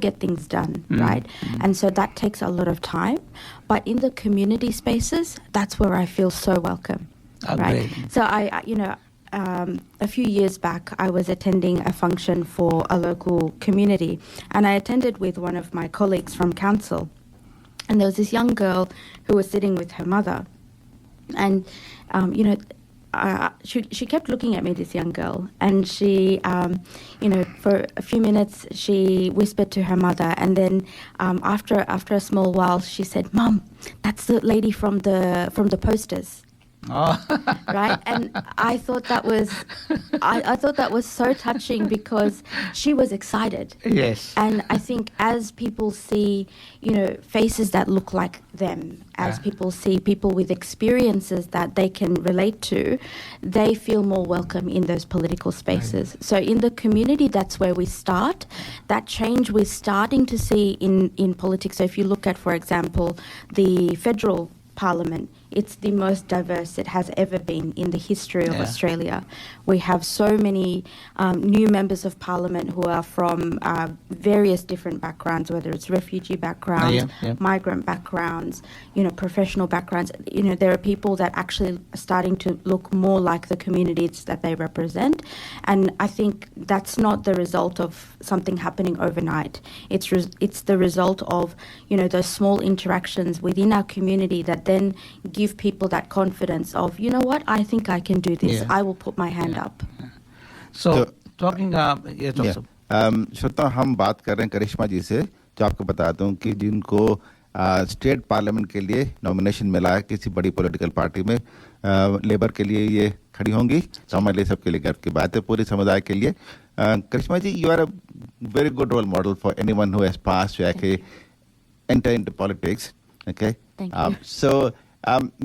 S12: get things done, right? And so that takes a lot of time. But in the community spaces, that's where I feel so welcome, right? So a few years back, I was attending a function for a local community, and I attended with one of my colleagues from council, and there was this young girl who was sitting with her mother, and she kept looking at me, this young girl, and she for a few minutes she whispered to her mother, and then after a small while she said, "Mum, that's the lady from the posters."
S5: Oh.
S12: Right, and I thought that was so touching, because she was excited.
S5: Yes.
S12: And I think as people see, faces that look like them, as people see people with experiences that they can relate to, they feel more welcome in those political spaces. Right. So in the community, that's where we start. That change we're starting to see in politics. So if you look at, for example, the federal Parliament, it's the most diverse it has ever been in the history of Australia. We have so many new members of Parliament who are from various different backgrounds, whether it's refugee backgrounds, migrant backgrounds, professional backgrounds. There are people that actually are starting to look more like the communities that they represent. And I think that's not the result of something happening overnight. It's the result of, those small interactions within our community that then give people that confidence of, I think I can do this. I will put my hand up.
S5: So talking
S4: श्रोता, हम बात कर रहे हैं करिश्मा जी से, जो आपको बता दूं कि जिनको स्टेट पार्लियामेंट के लिए नॉमिनेशन मिला है किसी बड़ी पॉलिटिकल पार्टी में, लेबर के लिए ये खड़ी होंगी, तो हमारे लिए सबके लिए गर्व की बात है, पूरे समुदाय के लिए. Karishma ji, you are a very good role model for anyone who has passed to enter into politics. Okay.
S12: Thank you.
S4: So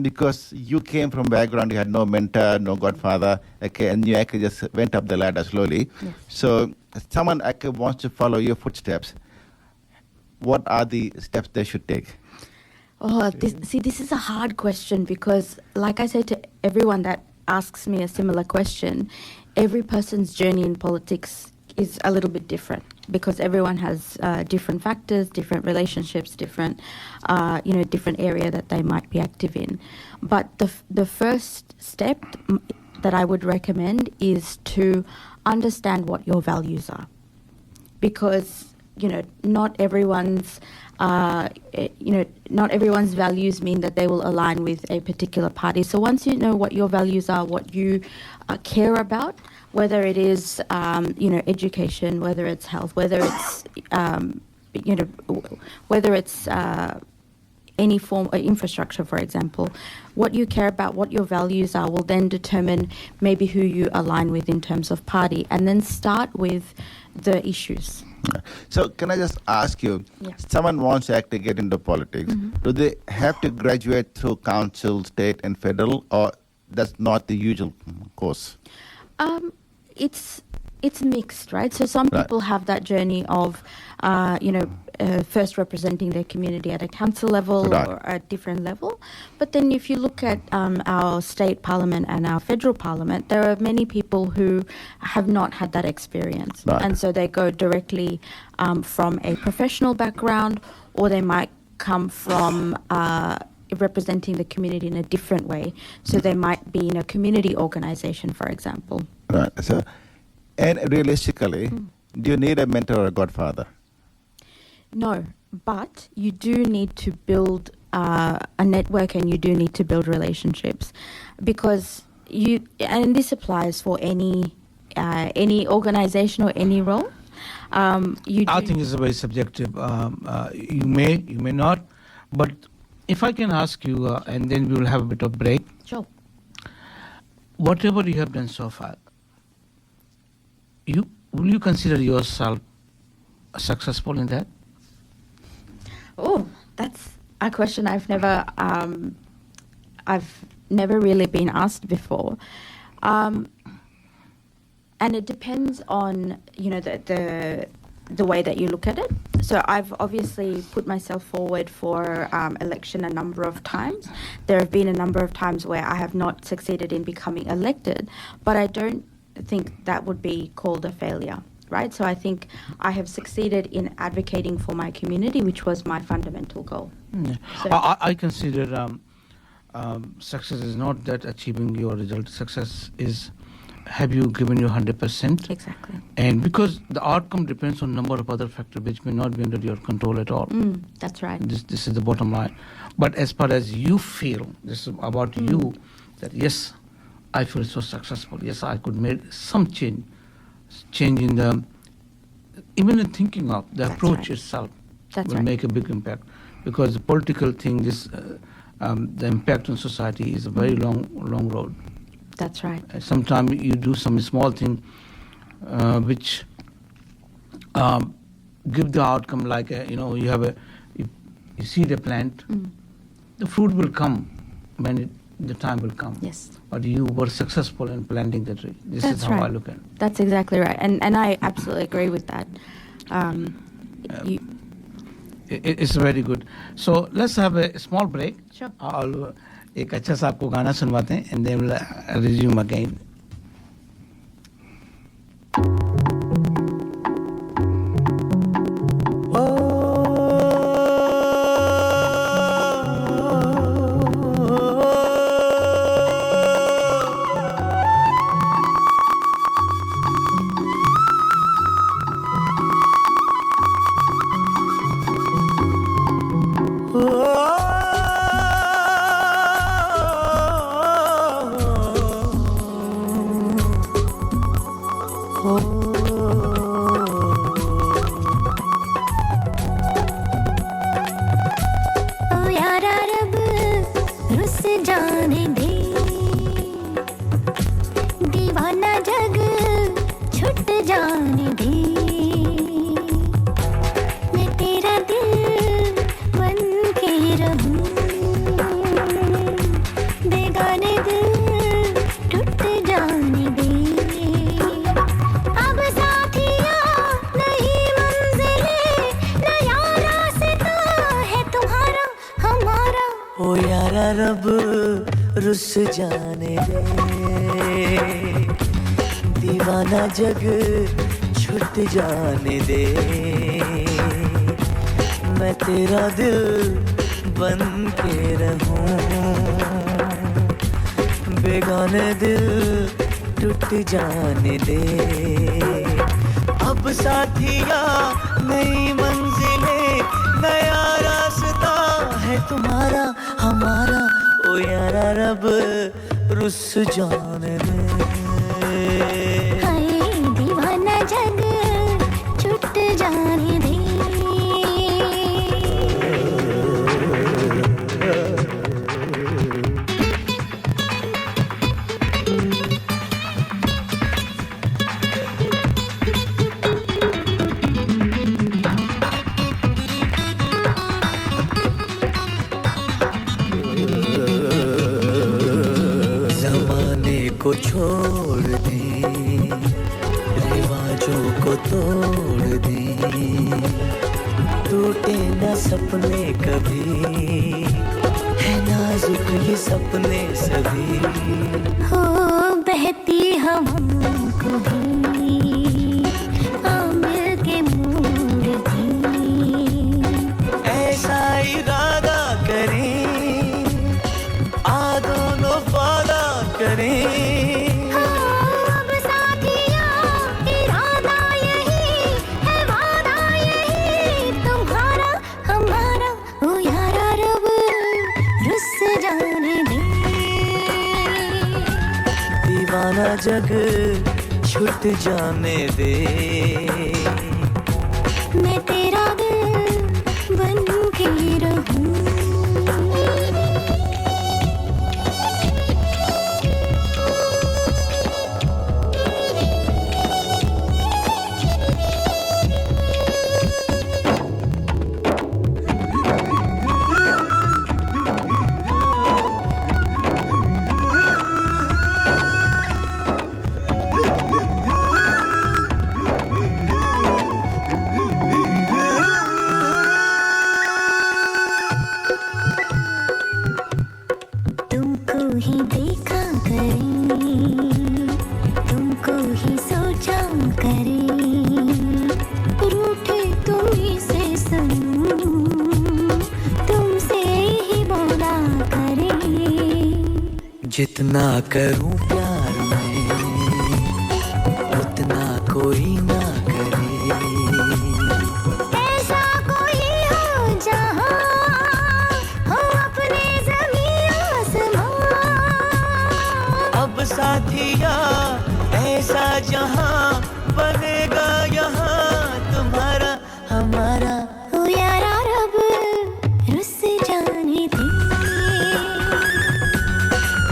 S4: because you came from background, you had no mentor, no godfather, okay, and you actually just went up the ladder slowly.
S12: Yes.
S4: So someone actually wants to follow your footsteps. What are the steps they should take?
S12: Oh, this is a hard question, because like I say to everyone that asks me a similar question, every person's journey in politics is a little bit different, because everyone has different factors, different relationships, different area that they might be active in. But the first step, that I would recommend is to understand what your values are, because not everyone's values mean that they will align with a particular party. So once you know what your values are, what you care about, whether it is education, whether it's health, whether it's any form of infrastructure, for example, what you care about, what your values are, will then determine maybe who you align with in terms of party, and then start with the issues.
S4: So can I just ask you, someone wants to actually get into politics, do they have to graduate through council, state and federal, or that's not the usual course?
S12: It's mixed, right? So some people have that journey of, first representing their community at a council level or a different level. But then if you look at our state parliament and our federal parliament, there are many people who have not had that experience. And so they go directly from a professional background, or they might come from representing the community in a different way. So they might be in a community organization, for example.
S4: Right. So, and realistically, do you need a mentor or a godfather?
S12: No, but you do need to build a network, and you do need to build relationships, because and this applies for any organization or any role.
S5: I think it's very subjective. You may not, but if I can ask you, and then we will have a bit of break.
S12: Sure.
S5: Whatever you have done so far, will you consider yourself successful in that?
S12: Oh, that's a question I've never really been asked before, and it depends on the way that you look at it. So I've obviously put myself forward for election a number of times. There have been a number of times where I have not succeeded in becoming elected, but I don't think that would be called a failure. Right? So I think I have succeeded in advocating for my community, which was my fundamental goal. So
S5: I consider success is not that achieving your result. Success is, have you given your 100%?
S12: Exactly.
S5: And because the outcome depends on a number of other factors which may not be under your control at all.
S12: That's right.
S5: This is the bottom line. But as far as you feel, this is about you, that yes, I feel so successful. Yes, I could make some change in the, even in thinking of the approach itself will make a big impact, because the political thing, the impact on society is a very long road.
S12: That's right.
S5: Sometimes you do some small thing which give the outcome, like you have you seed a plant, the fruit will come when the time will come.
S12: Yes.
S5: But you were successful in planting the tree. This is how I look at it.
S12: That's exactly right. And I absolutely agree with that.
S5: It's very good. So let's have a small break.
S12: Sure.
S5: I'll एक अच्छा सा आपको गाना सुनवाते हैं, and then we'll resume again.
S13: रुस जाने दे दीवाना जग छूट जाने दे मैं तेरा दिल बन के रहूं बेगाने दिल टूट जाने दे अब साथिया नई मंजिलें नया रास्ता है तुम्हारा हमारा ओ यारा रब रुस जाने दे
S8: हाय दीवाना जग छूट जाने दे
S13: को छोड़ दे रिवाजों को तोड़ दे टूटे न सपने कभी है नाजुक ये सपने सभी
S8: हो बहती हवाओं को भी आमिर के मोड़ दी
S13: ऐसा इरादा करें आ दोनों वादा करें जग छूट जाने दे
S8: मैं तेरा दिल बन के रहूं
S13: जितना करूं प्यार में उतना कोई ना करे
S8: ऐसा कोई हो जहां हो अपने ज़मीं आसमां
S13: अब साथिया ऐसा जहां बनेगा यहाँ तुम्हारा हमारा
S8: ओ यारा रब रुस जाने दे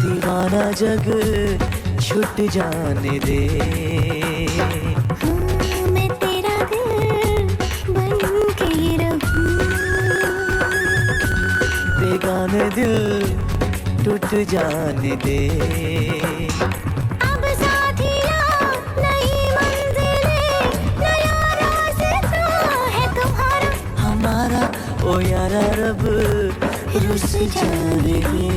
S13: दीवाना जग छूट जाने दे
S8: मैं तेरा दिल बन के रहूं
S13: बेगाने दिल टूट जाने दे
S8: अब साथिया नई मंजिलें नया रास्ता है तुम्हारा
S13: हमारा ओ यारा रब रुस जाने दे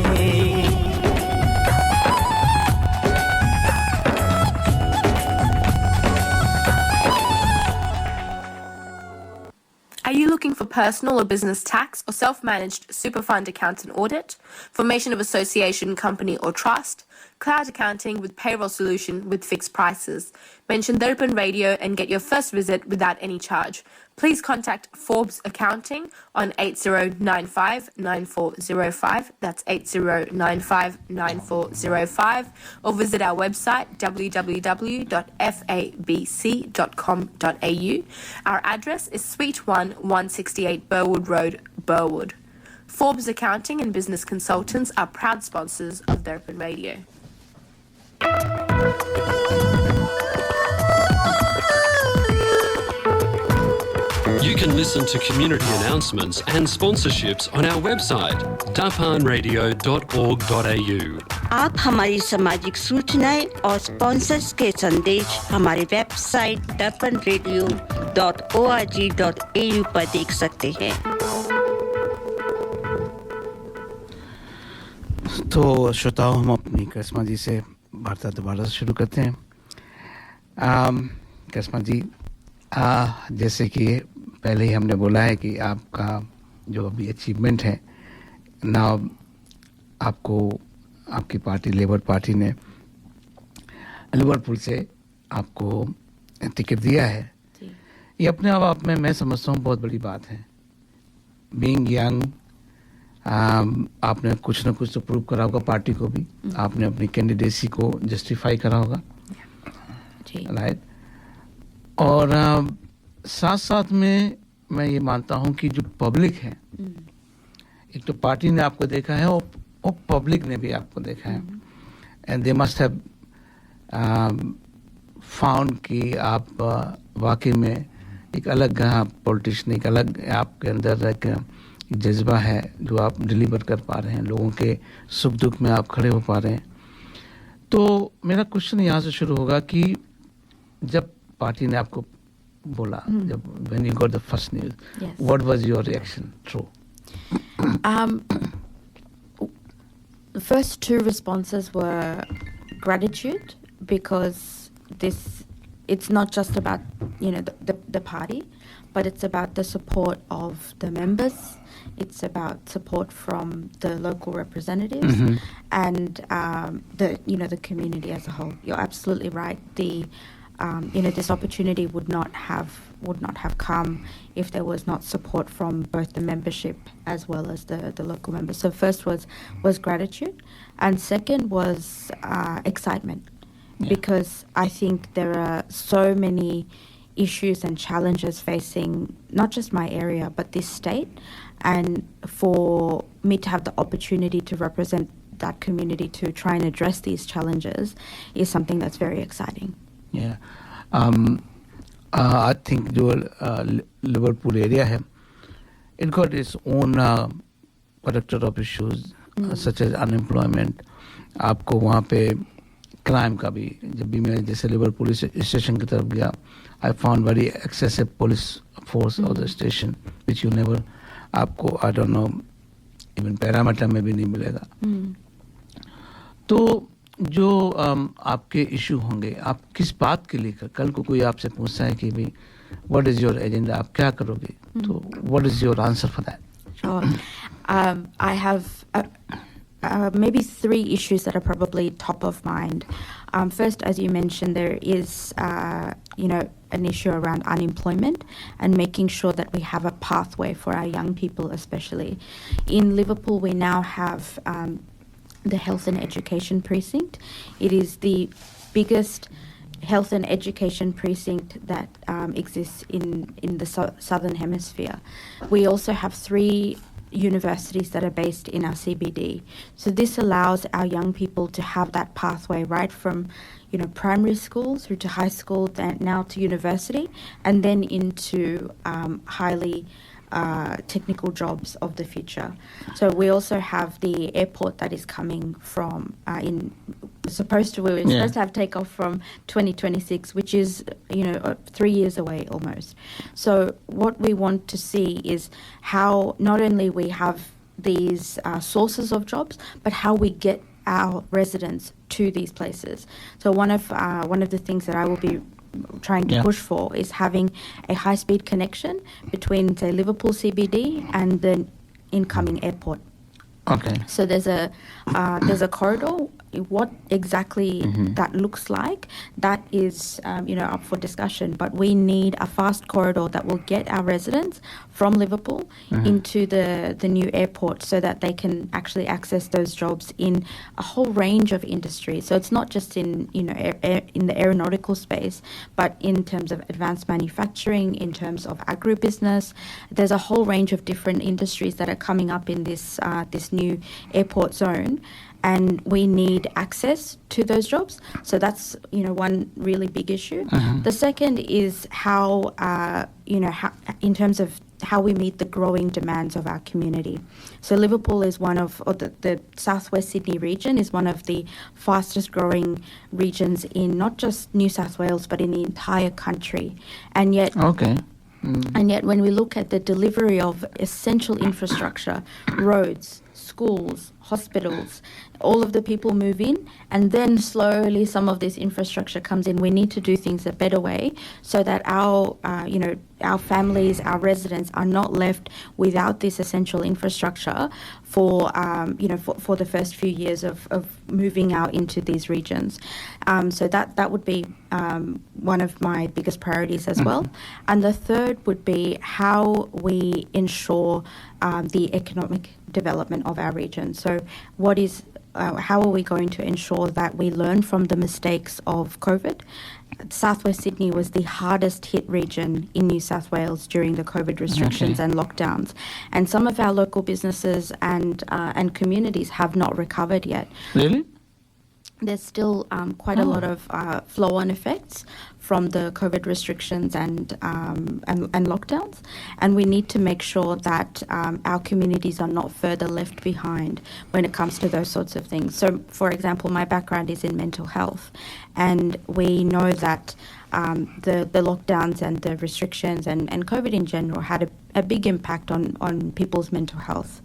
S14: Are you looking for personal or business tax or self-managed super fund account and audit, formation of association, company or trust, cloud accounting with payroll solution with fixed prices? Mention Darpan Radio and get your first visit without any charge. Please contact Forbes Accounting on 8095-9405, that's 8095-9405, or visit our website www.fabc.com.au. Our address is Suite 1, 168 Burwood Road, Burwood. Forbes Accounting and Business Consultants are proud sponsors of Darpan Radio.
S1: You can listen to community announcements and sponsorships on our website, darpanradio.org.au.
S2: आप हमारी सामाजिक सूचनाएं और sponsors के संदेश हमारे website darpanradio.org.au पर देख सकते हैं।
S5: तो श्रोताओं, हम अपनी करिश्मा जी से वार्ता दोबारा शुरू करते हैं। करिश्मा जी, जैसे कि पहले ही हमने बोला है कि आपका जो अभी अचीवमेंट है ना, आपको आपकी पार्टी लेबर पार्टी ने लिवरपूल से आपको टिकट दिया है, ये अपने आप में मैं समझता हूँ बहुत बड़ी बात है. बीइंग यंग, आपने कुछ ना कुछ तो प्रूव करा होगा पार्टी को भी, आपने अपनी कैंडिडेसी को जस्टिफाई करा होगा, राइट. और साथ साथ में मैं ये मानता हूँ कि जो पब्लिक है, एक तो पार्टी ने आपको देखा है और पब्लिक ने भी आपको देखा है, and they must have found कि आप वाकई में एक अलग पॉलिटिशियन, एक अलग आपके अंदर एक जज्बा है जो आप डिलीवर कर पा रहे हैं, लोगों के सुख दुख में आप खड़े हो पा रहे हैं. तो मेरा क्वेश्चन यहाँ से शुरू होगा कि जब पार्टी ने आपको बोला, जब when you got the first news, what was your reaction through?
S12: The first two responses were gratitude, because it's not just about the party, but it's about the support of the members. It's about support from the local representatives and the community as a whole. You're absolutely right. This opportunity would not have come if there was not support from both the membership as well as the local members. So first was gratitude, and second was excitement, because I think there are so many issues and challenges facing not just my area but this state, and for me to have the opportunity to represent that community to try and address these challenges is something that's very exciting.
S5: Yeah. I think जो Liverpool area है, it got its own character of issues such as unemployment. आपको वहाँ पे crime का भी, जब भी मैं जैसे लिवरपूल स्टेशन की तरफ गया, I found very excessive police force of the station, which you never, आपको I don't know, even parameter में भी नहीं मिलेगा. तो जो आपके इशू होंगे, आप किस बात के लिए, कल को कोई आपसे पूछता है कि भाई व्हाट इज योर एजेंडा, आप क्या करोगे, तो what is your answer for that?
S12: I have maybe three issues that are probably top of mind. First, as you mentioned, there is an issue around unemployment and making sure that we have a pathway for our young people especially. In Liverpool, we now have the Health and Education Precinct. It is the biggest health and education precinct that exists in the Southern Hemisphere. We also have 3 universities that are based in our CBD. So this allows our young people to have that pathway right from primary school through to high school, then now to university, and then into highly technical jobs of the future. So we also have the airport that is coming from we were supposed to have takeoff from 2026, which is 3 years away almost. So what we want to see is how not only we have these sources of jobs, but how we get our residents to these places. So one of the things that I will be trying to push for is having a high-speed connection between, say, Liverpool CBD and the incoming airport.
S5: Okay.
S12: So there's a corridor. What exactly that looks like, that is up for discussion. But we need a fast corridor that will get our residents from Liverpool into the new airport, so that they can actually access those jobs in a whole range of industries. So it's not just in in the aeronautical space, but in terms of advanced manufacturing, in terms of agribusiness. There's a whole range of different industries that are coming up in this new airport zone. And we need access to those jobs. So that's, one really big issue. The second is how, in terms of how we meet the growing demands of our community. So Liverpool is the Southwest Sydney region is one of the fastest growing regions in not just New South Wales, but in the entire country. And yet, and yet when we look at the delivery of essential infrastructure, roads, schools, hospitals, all of the people move in, and then slowly some of this infrastructure comes in. We need to do things a better way so that our families, our residents are not left without this essential infrastructure for the first few years of moving out into these regions. So that would be one of my biggest priorities as well. And the third would be how we ensure the economic development of our region. So how are we going to ensure that we learn from the mistakes of COVID? Southwest Sydney was the hardest hit region in New South Wales during the COVID restrictions and lockdowns. And some of our local businesses and communities have not recovered yet.
S5: Really?
S12: There's still quite a lot of flow-on effects from the COVID restrictions and lockdowns, and we need to make sure that our communities are not further left behind when it comes to those sorts of things. So, for example, my background is in mental health, and we know that the lockdowns and the restrictions and COVID in general had a big impact on people's mental health.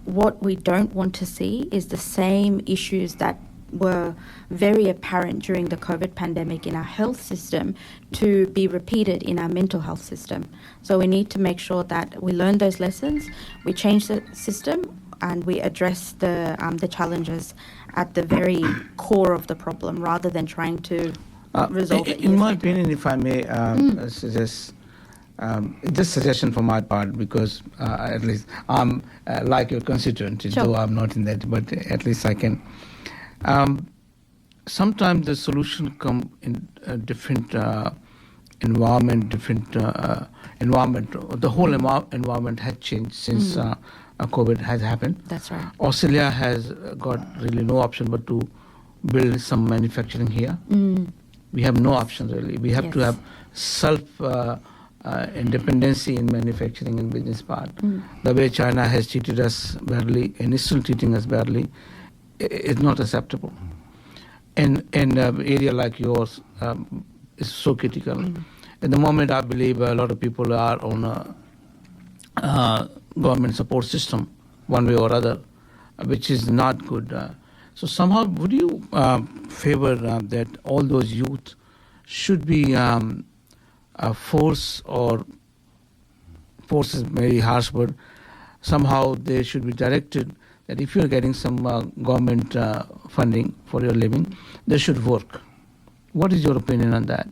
S12: What we don't want to see is the same issues that were very apparent during the COVID pandemic in our health system to be repeated in our mental health system. So we need to make sure that we learn those lessons, we change the system, and we address the challenges at the very core of the problem rather than trying to resolve it.
S5: In my opinion, if I may suggest, just suggestion from my part, because at least I'm like your constituent, though I'm not in that, but at least I can. Sometimes the solution come in a different environment, The whole environment has changed since COVID has happened.
S12: That's right.
S5: Australia has got really no option but to build some manufacturing here. We have no option really. We have to have self independency in manufacturing and business part. The way China has treated us badly and is still treating us badly is not acceptable. And an area like yours is so critical. At the moment, I believe a lot of people are on a government support system, one way or other, which is not good. So somehow, would you favor that all those youth should be force is very harsh, but somehow they should be directed that if you're getting some government funding for your living, they should work. What is your opinion on that?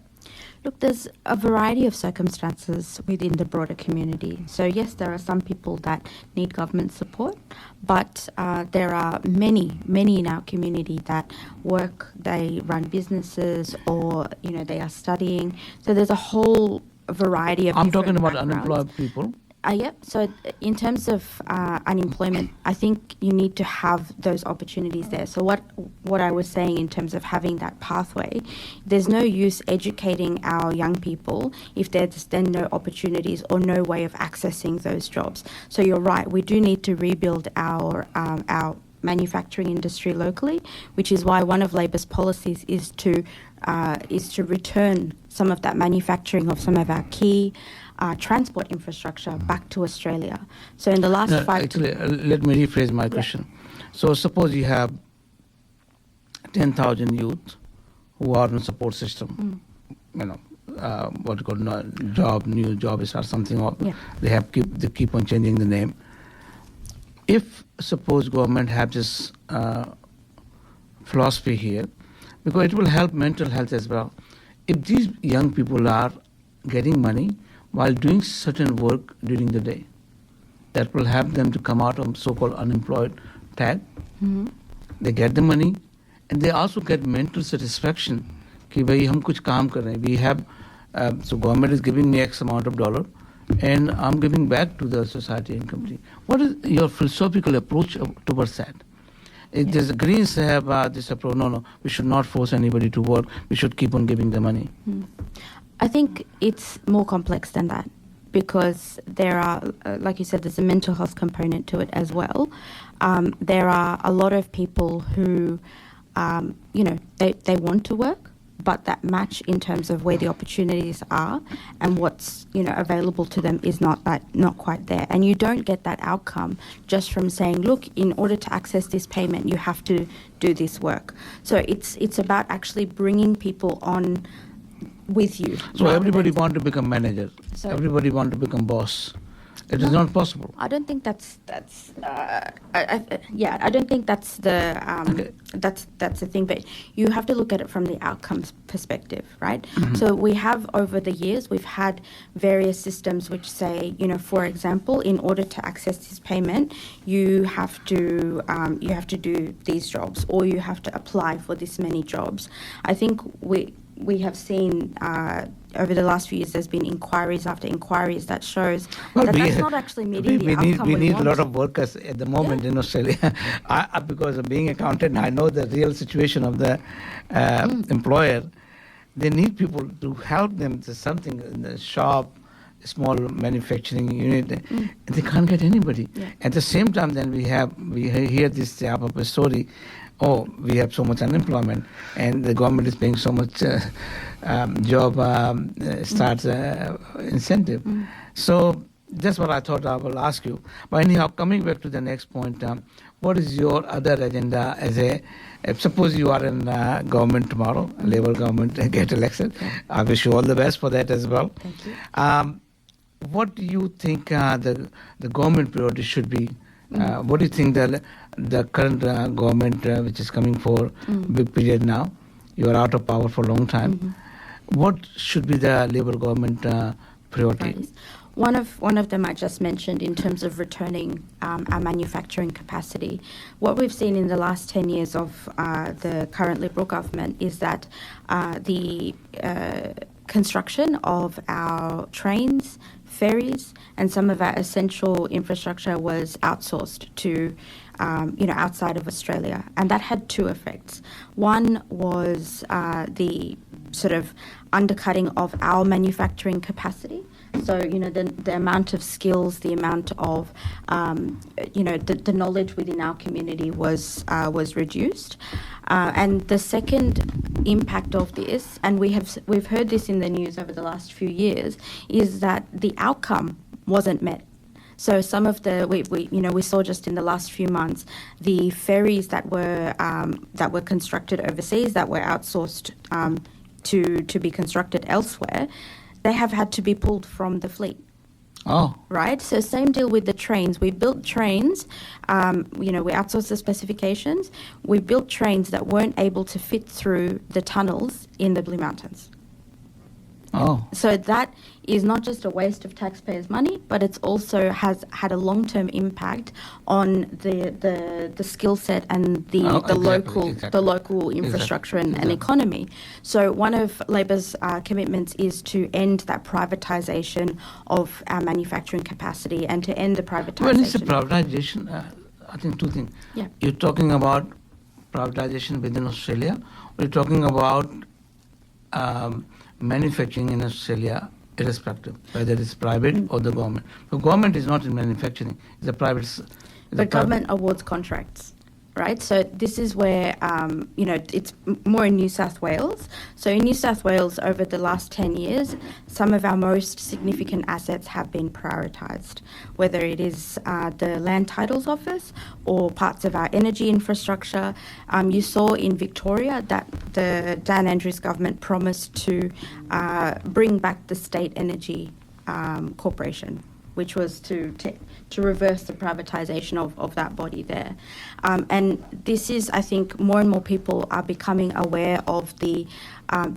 S12: Look, there's a variety of circumstances within the broader community. So yes, there are some people that need government support, but there are many in our community that work, they run businesses, or they are studying. So there's a whole variety of.
S5: I'm talking about unemployed people.
S12: Yep. So in terms of unemployment, I think you need to have those opportunities there. So what I was saying in terms of having that pathway, there's no use educating our young people if there's then no opportunities or no way of accessing those jobs. So you're right. We do need to rebuild our manufacturing industry locally, which is why one of Labor's policies is to return some of that manufacturing of some of our key transport infrastructure back to Australia. So in the last
S5: let me rephrase my question. So suppose you have 10,000 youth who are in support system, what you call new job is or something, or they keep on changing the name. If suppose government have this philosophy here, because it will help mental health as well. If these young people are getting money while doing certain work during the day, that will help them to come out of so-called unemployed tag. They get the money, and they also get mental satisfaction. कि भाई हम कुछ काम कर रहे हैं. We have so government is giving me X amount of dollar, and I'm giving back to the society and company. What is your philosophical approach towards that? There's the Greens have this approach. No, we should not force anybody to work. We should keep on giving the money.
S12: I think it's more complex than that, because there are, like you said, there's a mental health component to it as well. There are a lot of people who, they want to work, but that match in terms of where the opportunities are and what's available to them is not quite there. And you don't get that outcome just from saying, look, in order to access this payment, you have to do this work. So it's about actually bringing people on with you.
S5: So everybody want to become manager. So everybody want to become boss. It is not possible.
S12: I don't think that's I don't think that's the that's the thing. But you have to look at it from the outcomes perspective, right? Mm-hmm. So we have over the years we've had various systems which say, for example, in order to access this payment, you have to do these jobs, or you have to apply for this many jobs. I think we have seen over the last few years there's been inquiries after inquiries that shows that's not actually meeting the outcome we
S5: need
S12: want.
S5: A lot of workers at the moment in Australia. Because of being accountant, I know the real situation of the employer. They need people to help them to something in the shop, small manufacturing unit. They can't get anybody. Yeah. At the same time, then we hear this type of a story. Oh, we have so much unemployment, and the government is paying so much job starts incentive. So that's what I thought I will ask you. But anyhow, coming back to the next point, what is your other agenda as suppose you are in government tomorrow, Labour government get elected. I wish you all the best for that as well.
S12: Thank you.
S5: What do you think the government priority should be? What do you think the current government, which is coming for big period now, you are out of power for a long time. What should be the Labour government priority?
S12: One of them I just mentioned in terms of returning our manufacturing capacity. What we've seen in the last 10 years of the current Liberal government is that the construction of our trains, ferries, and some of our essential infrastructure was outsourced to outside of Australia, and that had two effects. One was the sort of undercutting of our manufacturing capacity. So, the amount of skills, the amount of, the knowledge within our community was reduced. And the second impact of this, and we've heard this in the news over the last few years, is that the outcome wasn't met. So some of we saw just in the last few months the ferries that were constructed overseas, that were outsourced to be constructed elsewhere, they have had to be pulled from the fleet.
S5: Oh.
S12: Right? So same deal with the trains. We built trains, we outsourced the specifications. We built trains that weren't able to fit through the tunnels in the Blue Mountains.
S5: Oh.
S12: So that is not just a waste of taxpayers' money, but it's also has had a long-term impact on the skill set and the local infrastructure and economy. So one of Labor's commitments is to end that privatisation of our manufacturing capacity and to end the privatisation.
S5: When it's a privatisation, I think two things.
S12: Yeah.
S5: You're talking about privatisation within Australia, or you're talking about manufacturing in Australia, irrespective whether it's private or the government. The government is not in manufacturing; it's a private.
S12: The government awards contracts, right? So this is where it's more in New South Wales. So in New South Wales, over the last 10 years, some of our most significant assets have been prioritised, whether it is the Land Titles Office or parts of our energy infrastructure. You saw in Victoria that the Dan Andrews government promised to bring back the State Energy Corporation, which was to reverse the privatisation of that body there. And this is, I think, more and more people are becoming aware of the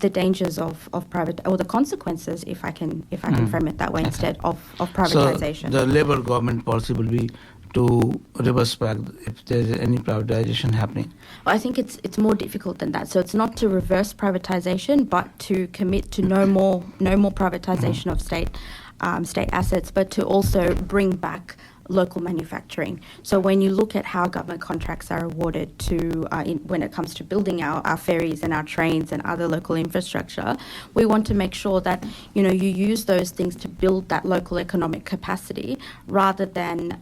S12: dangers of private, or the consequences, if I can frame it that way, instead of privatisation.
S5: So the Labour government policy will be to reverse back if there's any privatisation happening?
S12: Well, I think it's more difficult than that. So it's not to reverse privatisation, but to commit to no more privatisation of state assets, but to also bring back local manufacturing. So when you look at how government contracts are awarded to when it comes to building our ferries and our trains and other local infrastructure, we want to make sure that you use those things to build that local economic capacity rather than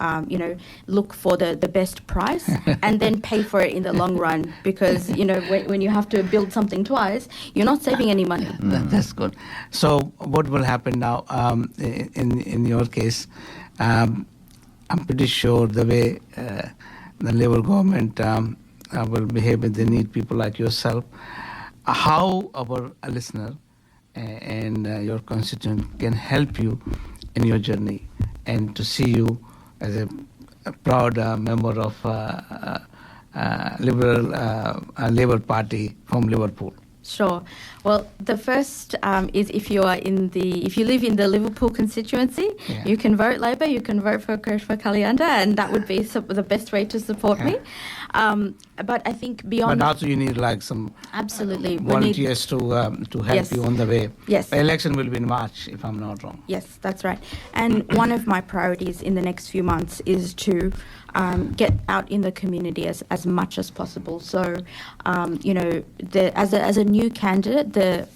S12: look for the best price and then pay for it in the long run, because when you have to build something twice, you're not saving any money.
S5: That's good. So what will happen now in your case? I'm pretty sure the way the Labour government will behave when they need people like yourself, how our listener and your constituent can help you in your journey and to see you as a proud member of Labour Party from Liverpool.
S12: Sure. Well, the first is if you live in the Liverpool constituency, you can vote Labour, you can vote for Charishma Kaliyanda, and that would be the best way to support me. But I think beyond.
S5: But also you need like some
S12: absolutely
S5: volunteers to help you on the way.
S12: Yes.
S5: The election will be in March, if I'm not wrong.
S12: Yes, that's right. And one of my priorities in the next few months is to get out in the community as much as possible. So, as a new candidate, the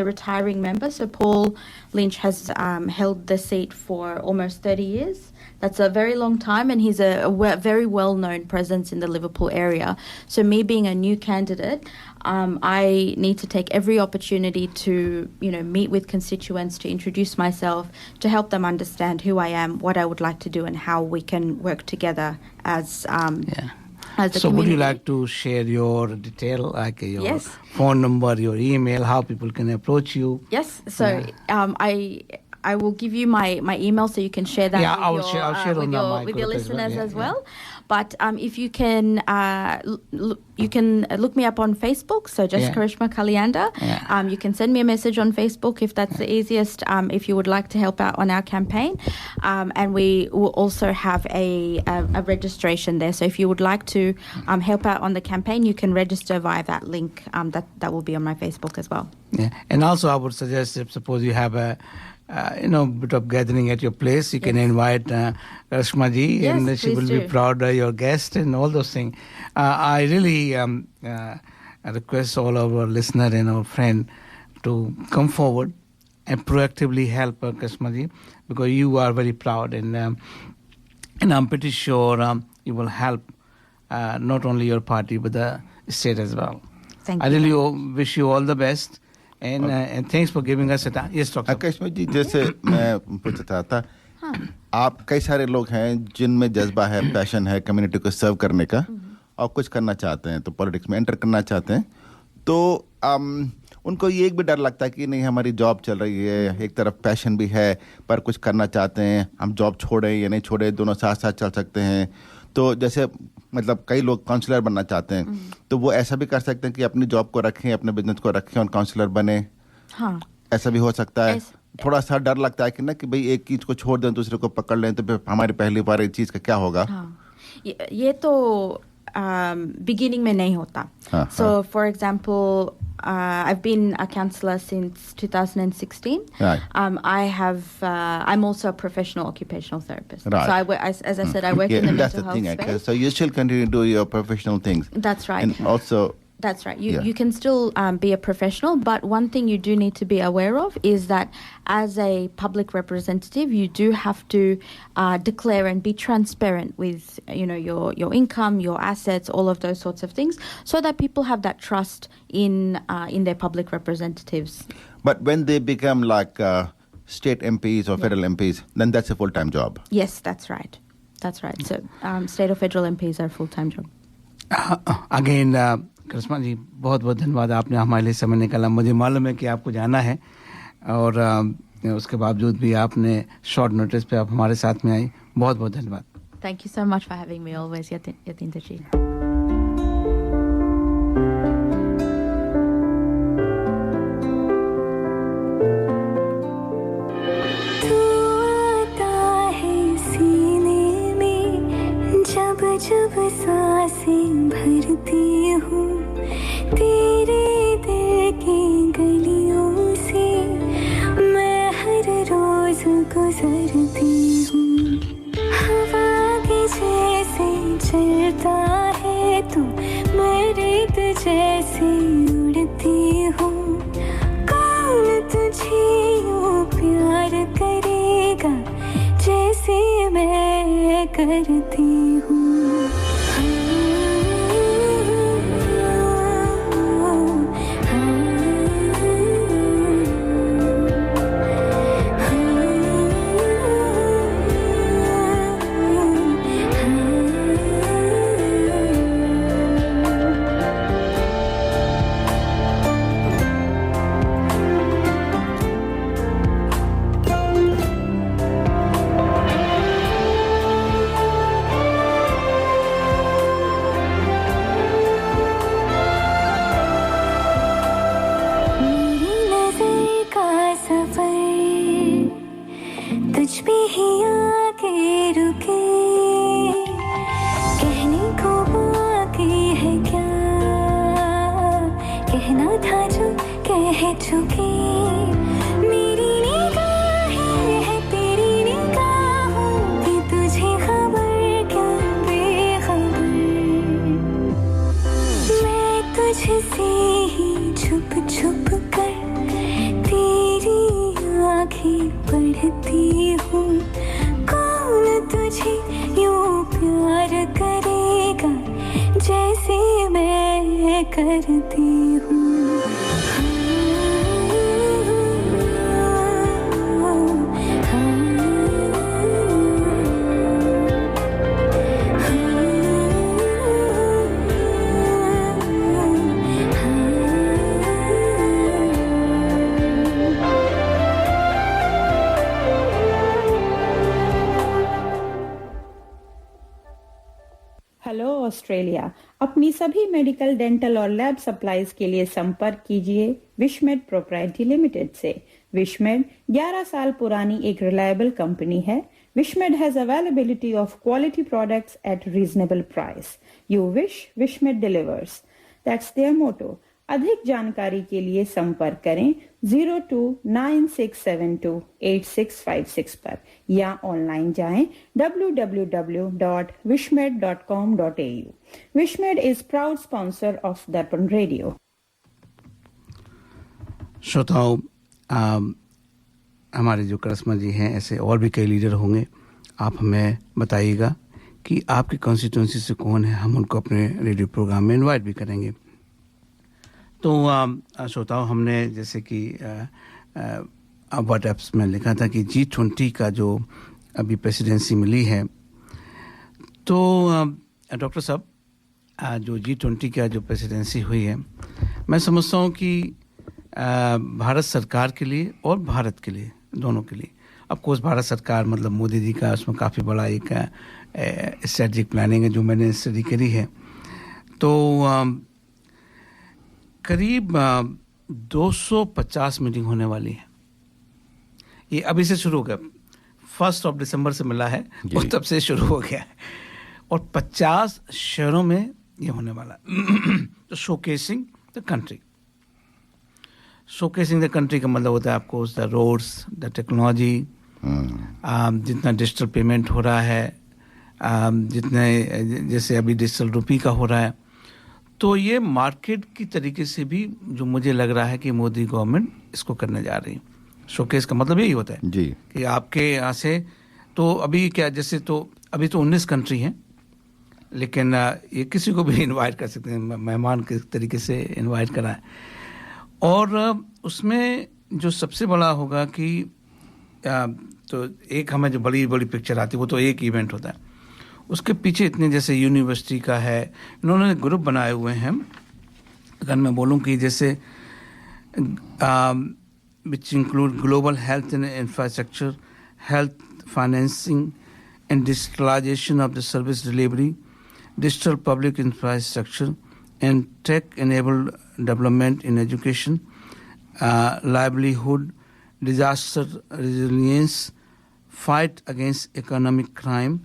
S12: retiring member, so Paul Lynch, has held the seat for almost 30 years. That's a very long time, and he's a very well-known presence in the Liverpool area. So me being a new candidate, I need to take every opportunity to, meet with constituents, to introduce myself, to help them understand who I am, what I would like to do, and how we can work together as the
S5: so
S12: community.
S5: Would you like to share your detail, like your phone number, your email, how people can approach you?
S12: Yes. So I will give you my email so you can share that with your listeners as well. But if you can look me up on Facebook, so just Charishma Kaliyanda. You can send me a message on Facebook if that's the easiest, if you would like to help out on our campaign. And we will also have a registration there. So if you would like to help out on the campaign, you can register via that link that will be on my Facebook as well.
S5: Yeah, and also I would suggest, if suppose you have a bit of gathering at your place, you can invite Charishma ji, and she will be proud of your guest and all those things. I really request all of our listener and our friend to come forward and proactively help Charishma ji, because you are very proud, and I'm pretty sure you will help not only your party but the state as well.
S12: Thank
S5: you.
S12: I
S5: really wish you all the best. And thanks for giving us a time. Yes, Dr.
S4: Kashmir जी, जैसे मैं पूछता था, आप कई सारे लोग हैं जिनमें जज्बा है, पैशन है कम्युनिटी को सर्व करने का, और कुछ करना चाहते हैं, तो पॉलिटिक्स में एंटर करना चाहते हैं, तो उनको ये एक भी डर लगता है कि नहीं हमारी जॉब चल रही है, एक तरफ पैशन भी है पर कुछ करना चाहते हैं, हम जॉब छोड़ें या नहीं छोड़ें, दोनों साथ साथ चल सकते हैं. तो जैसे मतलब कई लोग काउंसलर बनना चाहते हैं, तो वो ऐसा भी कर सकते हैं कि अपनी जॉब को रखें, अपने बिजनेस को रखें और काउंसलर बने. ऐसा भी हो सकता है. थोड़ा सा डर लगता है कि ना कि भाई एक चीज को छोड़ दें दूसरे को पकड़ लें, तो फिर हमारी पहली बार एक चीज का क्या होगा.
S12: ये तो beginning में नहीं होता. So for example, I've been a counsellor since 2016.
S4: Right.
S12: I'm also a professional occupational therapist.
S4: Right.
S12: So as I said, I work in the mental health space.
S4: So you still continue to do your professional things.
S12: That's right.
S4: And also.
S12: That's right. You can still be a professional, but one thing you do need to be aware of is that as a public representative, you do have to declare and be transparent with your income, your assets, all of those sorts of things, so that people have that trust in their public representatives.
S4: But when they become like state MPs or federal MPs, then that's a full-time job.
S12: Yes, that's right. That's right. So state or federal MPs are a full-time job.
S5: Again. करिश्मा जी, बहुत बहुत धन्यवाद, आपने हमारे लिए समय निकाला. मुझे मालूम है कि आपको जाना है, और उसके बावजूद भी आपने शॉर्ट नोटिस पे आप हमारे साथ में आई. बहुत बहुत धन्यवाद.
S12: Thank you so much for having me always, Yateender ji.
S8: जब सांसें भरती हूँ तेरे दिल की गलियों से, मैं हर रोज गुजरती हूँ. जैसे उड़ती हूँ कौन तुझे यूं प्यार करेगा जैसे मैं करती हूँ
S15: ऑस्ट्रेलिया अपनी सभी मेडिकल, डेंटल और लैब सप्लाईज के लिए संपर्क कीजिए विशमेड प्रोप्राइटरी लिमिटेड से। विशमेड 11 साल पुरानी एक रिलायबल कंपनी है। Wishmade has availability of quality products at reasonable price. You wish, Wishmade delivers. That's their motto. अधिक जानकारी के लिए संपर्क करें 0296728656 पर या ऑनलाइन जाएं www.wishmed.com.au। Wishmed is proud sponsor of Darpan Radio।
S5: श्रोताओं, हमारे जो करिश्मा जी हैं, ऐसे और भी कई लीडर होंगे। आप हमें बताइएगा कि आपकी कॉन्स्टिट्यूंसी से कौन है, हम उनको अपने रेडियो प्रोग्राम में इनवाइट भी करेंगे। तो श्रोताओं, हमने जैसे कि व्हाट्सएप्स में लिखा था कि G20 का जो अभी प्रेसिडेंसी मिली है, तो डॉक्टर साहब, जो G20 का जो प्रेसिडेंसी हुई है, मैं समझता हूँ कि भारत सरकार के लिए और भारत के लिए, दोनों के लिए, ऑफ कोर्स भारत सरकार मतलब मोदी जी का, उसमें काफ़ी बड़ा एक स्ट्रेटजिक प्लानिंग है जो मैंने स्टडी करी है। तो करीब 250 मीटिंग होने वाली है। ये अभी से शुरू हो गया, 1 दिसंबर से मिला है और तब से शुरू हो गया है, और 50 शहरों में ये होने वाला है। तो showcasing the country. Showcasing the country का मतलब होता है आपको द रोड्स, द टेक्नोलॉजी, जितना डिजिटल पेमेंट हो रहा है, जितने जैसे अभी डिजिटल रुपी का हो रहा है। तो ये मार्केट की तरीके से भी जो मुझे लग रहा है कि मोदी गवर्नमेंट इसको करने जा रही है। शोकेस का मतलब यही होता है जी कि आपके यहाँ से, तो अभी क्या, जैसे तो अभी तो 19 कंट्री हैं, लेकिन ये किसी को भी इनवाइट कर सकते हैं, मेहमान के तरीके से इनवाइट कराएं। और उसमें जो सबसे बड़ा होगा कि तो एक हमें जो बड़ी बड़ी पिक्चर आती है वो तो एक इवेंट होता है, उसके पीछे इतने जैसे यूनिवर्सिटी का है, इन्होंने ग्रुप बनाए हुए हैं। अगर मैं बोलूं कि जैसे which include global health and infrastructure, health financing and digitalisation of the service delivery, digital public infrastructure and tech enabled development in education, livelihood, disaster resilience, fight against economic crime,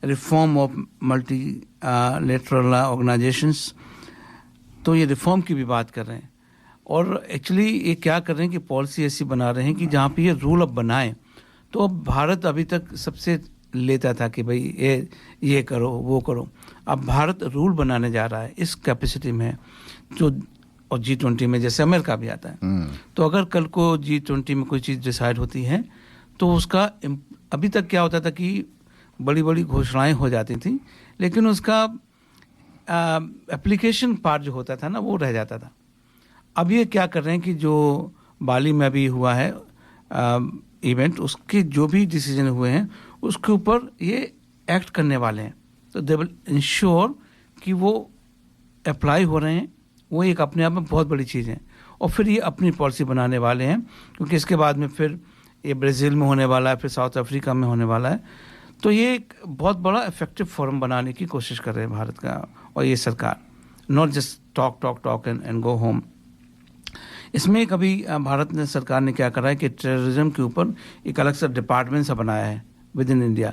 S5: reform of multilateral organizations। तो ये reform की भी बात कर रहे हैं, और actually ये क्या कर रहे हैं कि पॉलिसी ऐसी बना रहे हैं कि जहाँ पे ये रूल अब बनाए। तो अब भारत अभी तक सबसे लेता था कि भाई ये करो वो करो। अब भारत रूल बनाने जा रहा है इस कैपेसिटी में, जो और G20 में जैसे अमेरिका भी आता है। तो अगर कल को G20 में कोई चीज़ डिसाइड होती है तो उसका अभी तक क्या होता था कि बड़ी बड़ी घोषणाएं हो जाती थी, लेकिन उसका एप्लीकेशन पार्ट जो होता था ना वो रह जाता था। अब ये क्या कर रहे हैं कि जो बाली में भी हुआ है इवेंट, उसके जो भी डिसीजन हुए हैं उसके ऊपर ये एक्ट करने वाले हैं। तो दे विल इंश्योर कि वो अप्लाई हो रहे हैं। वो एक अपने आप में बहुत बड़ी चीज़ है। और फिर ये अपनी पॉलिसी बनाने वाले हैं, क्योंकि इसके बाद में फिर ये ब्राज़ील में होने वाला है, फिर साउथ अफ्रीका में होने वाला है। तो ये एक बहुत बड़ा इफेक्टिव फोरम बनाने की कोशिश कर रहे हैं भारत का और ये सरकार, not just talk and go home. इसमें कभी भारत ने सरकार ने क्या करा है कि टेररिज्म के ऊपर एक अलग सा डिपार्टमेंट सा बनाया है विद इन इंडिया,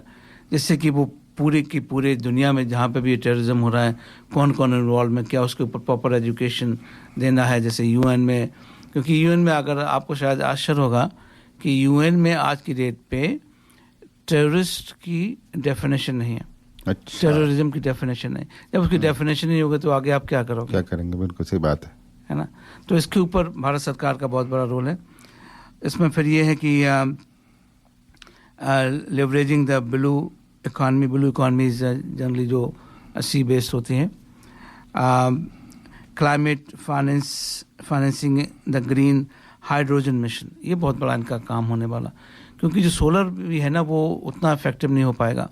S5: जिससे कि वो पूरे की पूरे दुनिया में जहाँ पे भी टेररिज्म हो रहा है कौन कौन इन्वॉल्व में क्या, उसके ऊपर प्रॉपर एजुकेशन देना है। जैसे यूएन में, क्योंकि यूएन में अगर आपको शायद आश्चर्य होगा कि यूएन में आज की डेट पे टेररिस्ट की डेफिनेशन नहीं है। अच्छा। टेररिज्म की डेफिनेशन नहीं। जब उसकी डेफिनेशन नहीं होगी तो आगे आप क्या करोगे?
S4: क्या करेंगे? बिल्कुल सही बात है
S5: ना। तो इसके ऊपर भारत सरकार का बहुत बड़ा रोल है। इसमें फिर ये है कि leveraging the blue economy generally जो सी बेस्ड होती हैं, climate financing the green hydrogen mission, ये बहुत बड़ा इनका काम होने वाला, क्योंकि जो सोलर भी है ना वो उतना इफेक्टिव नहीं हो पाएगा।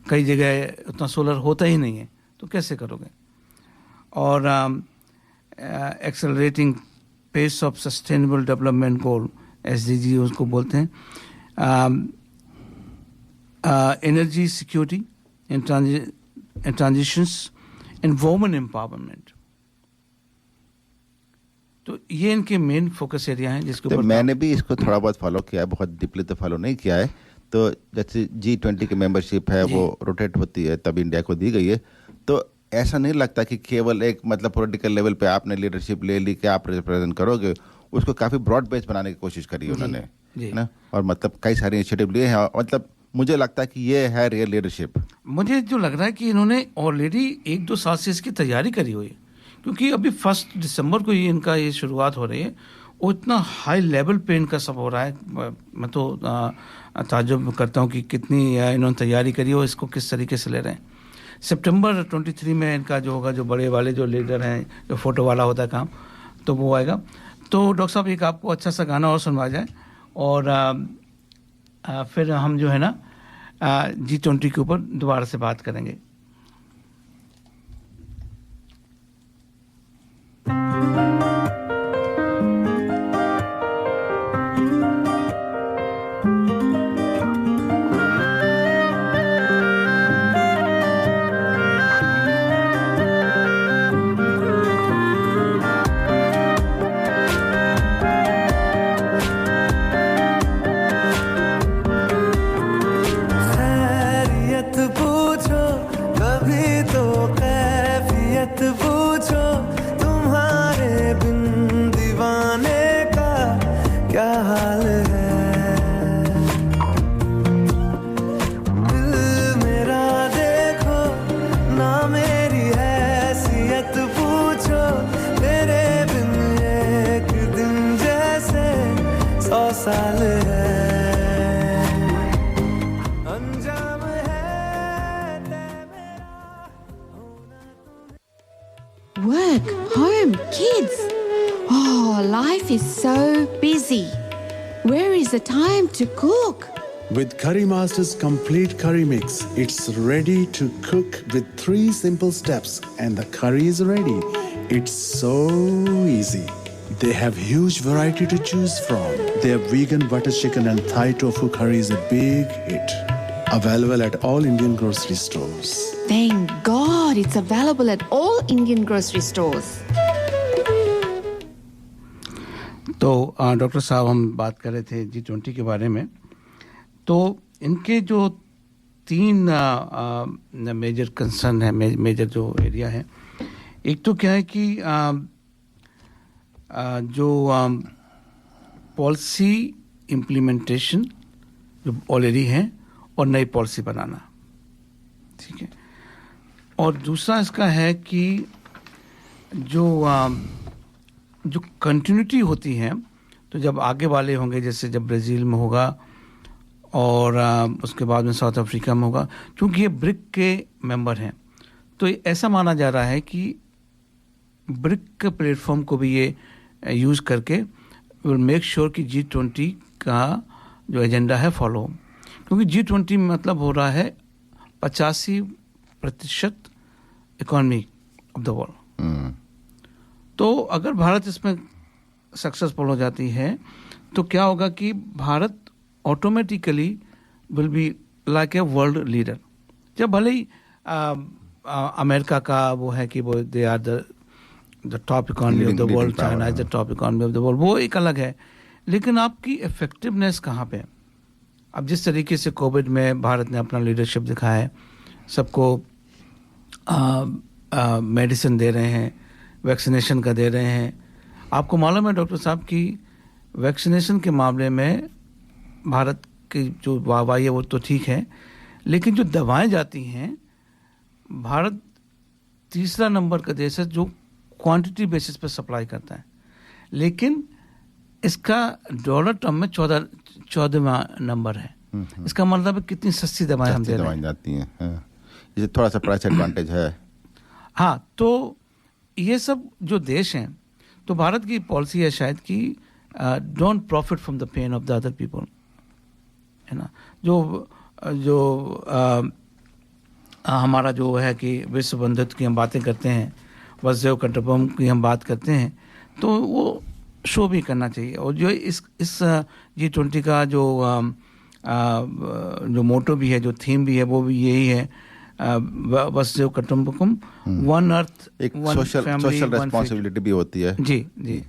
S5: कई जगह उतना सोलर होता ही नहीं है, तो कैसे करोगे? और accelerating pace of sustainable development goal, SDG उसको बोलते हैं, energy security and transitions and women empowerment. तो ये इनके मेन फोकस एरिया हैं जिसके ऊपर
S4: मैंने भी इसको थोड़ा बहुत फॉलो किया है, बहुत डीपली तो फॉलो नहीं किया है। तो जैसे G20 की मेंबरशिप है वो रोटेट होती है, तब इंडिया को दी गई है। तो ऐसा नहीं लगता कि केवल एक मतलब पॉलिटिकल लेवल पे आपने लीडरशिप ले ली कि आप रिप्रेजेंट करोगे, उसको काफी ब्रॉड बेस बनाने की कोशिश करी है उन्होंने, है ना। और मतलब कई सारे इनिशिएटिव लिए हैं, मतलब मुझे लगता है कि ये है रियल लीडरशिप।
S5: मुझे जो लग रहा है कि इन्होंने ऑलरेडी 1-2 साल से इसकी तैयारी करी हुई है, क्योंकि अभी 1 दिसंबर को ही इनका ये शुरुआत हो रही है। वो इतना हाई लेवल पे इनका सब हो रहा है, मैं तो ताज्जुब करता हूँ कि कितनी इन्होंने तैयारी करी हो, इसको किस तरीके से ले रहे हैं। सितंबर 23 में इनका जो होगा, जो बड़े वाले जो लीडर हैं, जो फोटो वाला होता है काम, तो वो आएगा। तो डॉक्टर साहब एक आपको अच्छा सा गाना और सुनवा जाए और फिर हम जो है ना G20 के ऊपर दोबारा से बात करेंगे।
S11: Work, home, kids. Oh, life is so busy. Where is the time to cook?
S16: With Curry Master's complete curry mix, it's ready to cook with 3 simple steps and the curry is ready. It's so easy. They have huge variety to choose from. Their vegan butter chicken and Thai tofu curry is a big hit. Available at all Indian grocery stores.
S11: Thank God it's available at all Indian grocery stores.
S5: तो doctor साहब हम बात कर रहे थे G20 के बारे में। तो इनके जो 3 मेजर कंसर्न है, मेजर जो एरिया है, एक तो क्या है कि जो पॉलिसी इम्प्लीमेंटेशन जो ऑलरेडी है, और नई पॉलिसी बनाना, ठीक है। और दूसरा इसका है कि जो कंटिन्यूटी होती है, तो जब आगे वाले होंगे, जैसे जब ब्राज़ील में होगा और उसके बाद में साउथ अफ्रीका में होगा, क्योंकि ये ब्रिक के मेंबर हैं, तो ऐसा माना जा रहा है कि ब्रिक के प्लेटफॉर्म को भी ये यूज़ करके विल मेक श्योर कि G20 का जो एजेंडा है फॉलो, क्योंकि G20 मतलब हो रहा है 85% इकोनॉमी ऑफ द वर्ल्ड। तो अगर भारत इसमें सक्सेसफुल हो जाती है तो क्या होगा कि भारत automatically will be like a world leader. जब भले ही अमेरिका का वो है कि वो they are the top economy of the world, China is the top economy of the world, वो एक अलग है, लेकिन आपकी इफेक्टिवनेस कहाँ पे? अब जिस तरीके से कोविड में भारत ने अपना लीडरशिप दिखाया है, सबको मेडिसिन दे रहे हैं, वैक्सीनेशन का दे रहे हैं। आपको मालूम है डॉक्टर साहब कि वैक्सीनेशन के मामले में भारत की जो वाहवाही है वो तो ठीक है, लेकिन जो दवाएं जाती हैं, भारत तीसरा नंबर का देश है जो क्वांटिटी बेसिस पर सप्लाई करता है, लेकिन इसका डॉलर टर्म में 14वां नंबर है। इसका मतलब है कितनी सस्ती दवाएं हम दे रहे हैं,
S4: जाती हैं। ये थोड़ा सा प्राइस एडवांटेज है।
S5: हाँ, तो ये सब जो देश हैं, तो भारत की पॉलिसी है शायद कि don't profit from the pain of the other people, है ना। जो हमारा जो है कि विश्व बंधुत्व की हम बातें करते हैं, वसुधैव कुटुंबकम की हम बात करते हैं, तो वो शो भी करना चाहिए। और जो इस G20 का जो मोटो भी है, जो थीम भी है, वो भी यही है, वसुधैव कुटुंबकम, वन अर्थ,
S4: एक
S5: वन फैमिली,
S4: सोशल रिस्पांसिबिलिटी भी होती है।
S5: जी।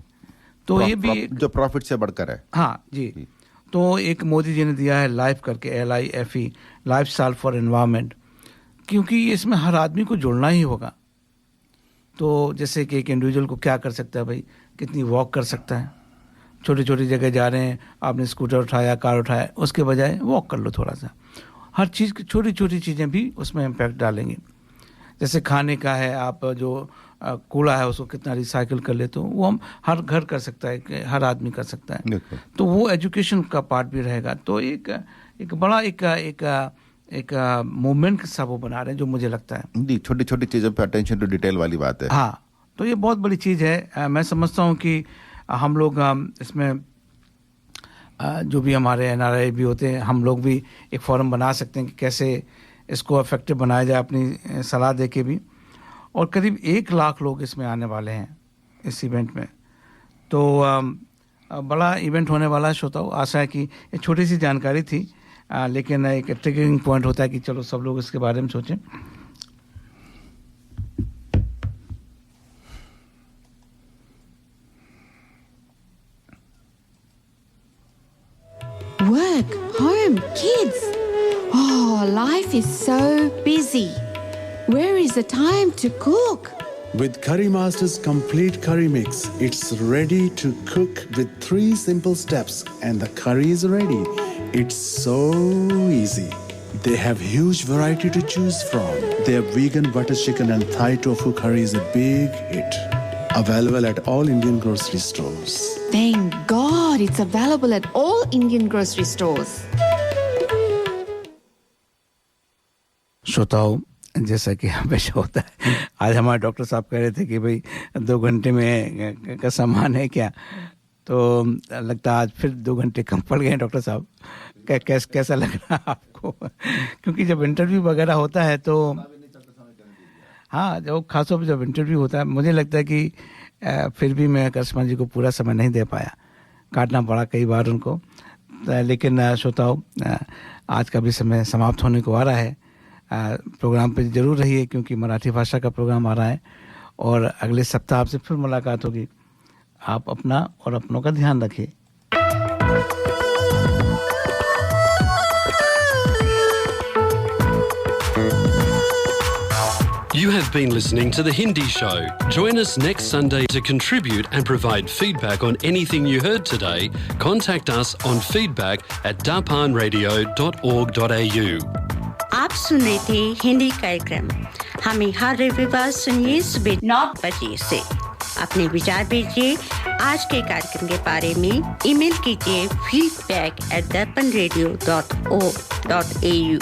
S5: तो ये भी
S4: जो प्रॉफिट से बढ़कर है।
S5: हाँ जी। तो एक मोदी जी ने दिया है लाइफ करके, LIFE, लाइफस्टाइल फॉर एनवायरनमेंट, क्योंकि इसमें हर आदमी को जुड़ना ही होगा। तो जैसे कि एक इंडिविजुअल को क्या कर सकता है भाई, कितनी वॉक कर सकता है, छोटी छोटी जगह जा रहे हैं, आपने स्कूटर उठाया, कार उठाया, उसके बजाय वॉक कर लो थोड़ा सा। हर चीज़ की छोटी छोटी चीज़ें भी उसमें इम्पैक्ट डालेंगी। जैसे खाने का है, आप जो कूड़ा है उसको कितना रिसाइकिल कर लेते हो, वो हम हर घर कर सकता है, हर आदमी कर सकता है। तो वो एजुकेशन का पार्ट भी रहेगा। तो एक बड़ा एक मूवमेंट सा वो बना रहे हैं, जो मुझे लगता है
S4: जी, छोटी छोटी चीज़ों पे अटेंशन टू डिटेल वाली बात है।
S5: हाँ, तो ये बहुत बड़ी चीज़ है। मैं समझता हूँ कि हम लोग इसमें जो भी हमारे NRI भी होते हैं, हम लोग भी एक फोरम बना सकते हैं कि कैसे इसको इफेक्टिव बनाया जाए, अपनी सलाह दे के भी। और करीब 1 लाख लोग इसमें आने वाले हैं इस इवेंट में, तो बड़ा इवेंट होने वाला है। श्रोताओं, आशा है कि ये छोटी सी जानकारी थी, लेकिन एक ट्रिगरिंग पॉइंट होता है कि चलो सब लोग इसके बारे में सोचें।
S11: Work, home, kids. Oh, life is so busy. Where is the time to cook?
S16: With Curry Master's complete curry mix, it's ready to cook with 3 simple steps and the curry is ready. It's so easy. They have huge variety to choose from. Their vegan butter chicken and Thai tofu curry is a big hit. Available at all Indian grocery stores.
S11: Thank God it's available at all Indian grocery stores.
S5: श्रोताओं, जैसा कि हमेशा होता है, आज हमारे doctor साहब कह रहे थे कि भाई 2 घंटे में का सामान है क्या, तो लगता है आज फिर 2 घंटे कम पड़ गए डॉक्टर साहब। कैसा लग रहा है आपको? क्योंकि जब इंटरव्यू वगैरह होता है तो हाँ, जब खासतौर पर जब इंटरव्यू होता है, मुझे लगता है कि फिर भी मैं करिश्मा जी को पूरा समय नहीं दे पाया, काटना पड़ा कई बार उनको। लेकिन श्रोताओं, आज का भी समय समाप्त होने को आ रहा है। प्रोग्राम पे जरूर रहिए, क्योंकि मराठी भाषा का प्रोग्राम आ रहा है और अगले सप्ताह आपसे फिर मुलाकात होगी। आप अपना और अपनों का ध्यान रखिए।
S1: You have been listening to The Hindi Show. Join us next Sunday to contribute and provide feedback on anything you heard today. Contact us on feedback@darpanradio.org.au.
S2: आप सुन रहे थे हिंदी कार्यक्रम। हमें हर रविवार सुनिए सुबह 9 बजे से। अपने विचार भेजिए आज के कार्यक्रम के बारे में। ईमेल कीजिए feedback@darpanradio.org.au।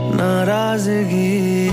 S10: नाराज़गी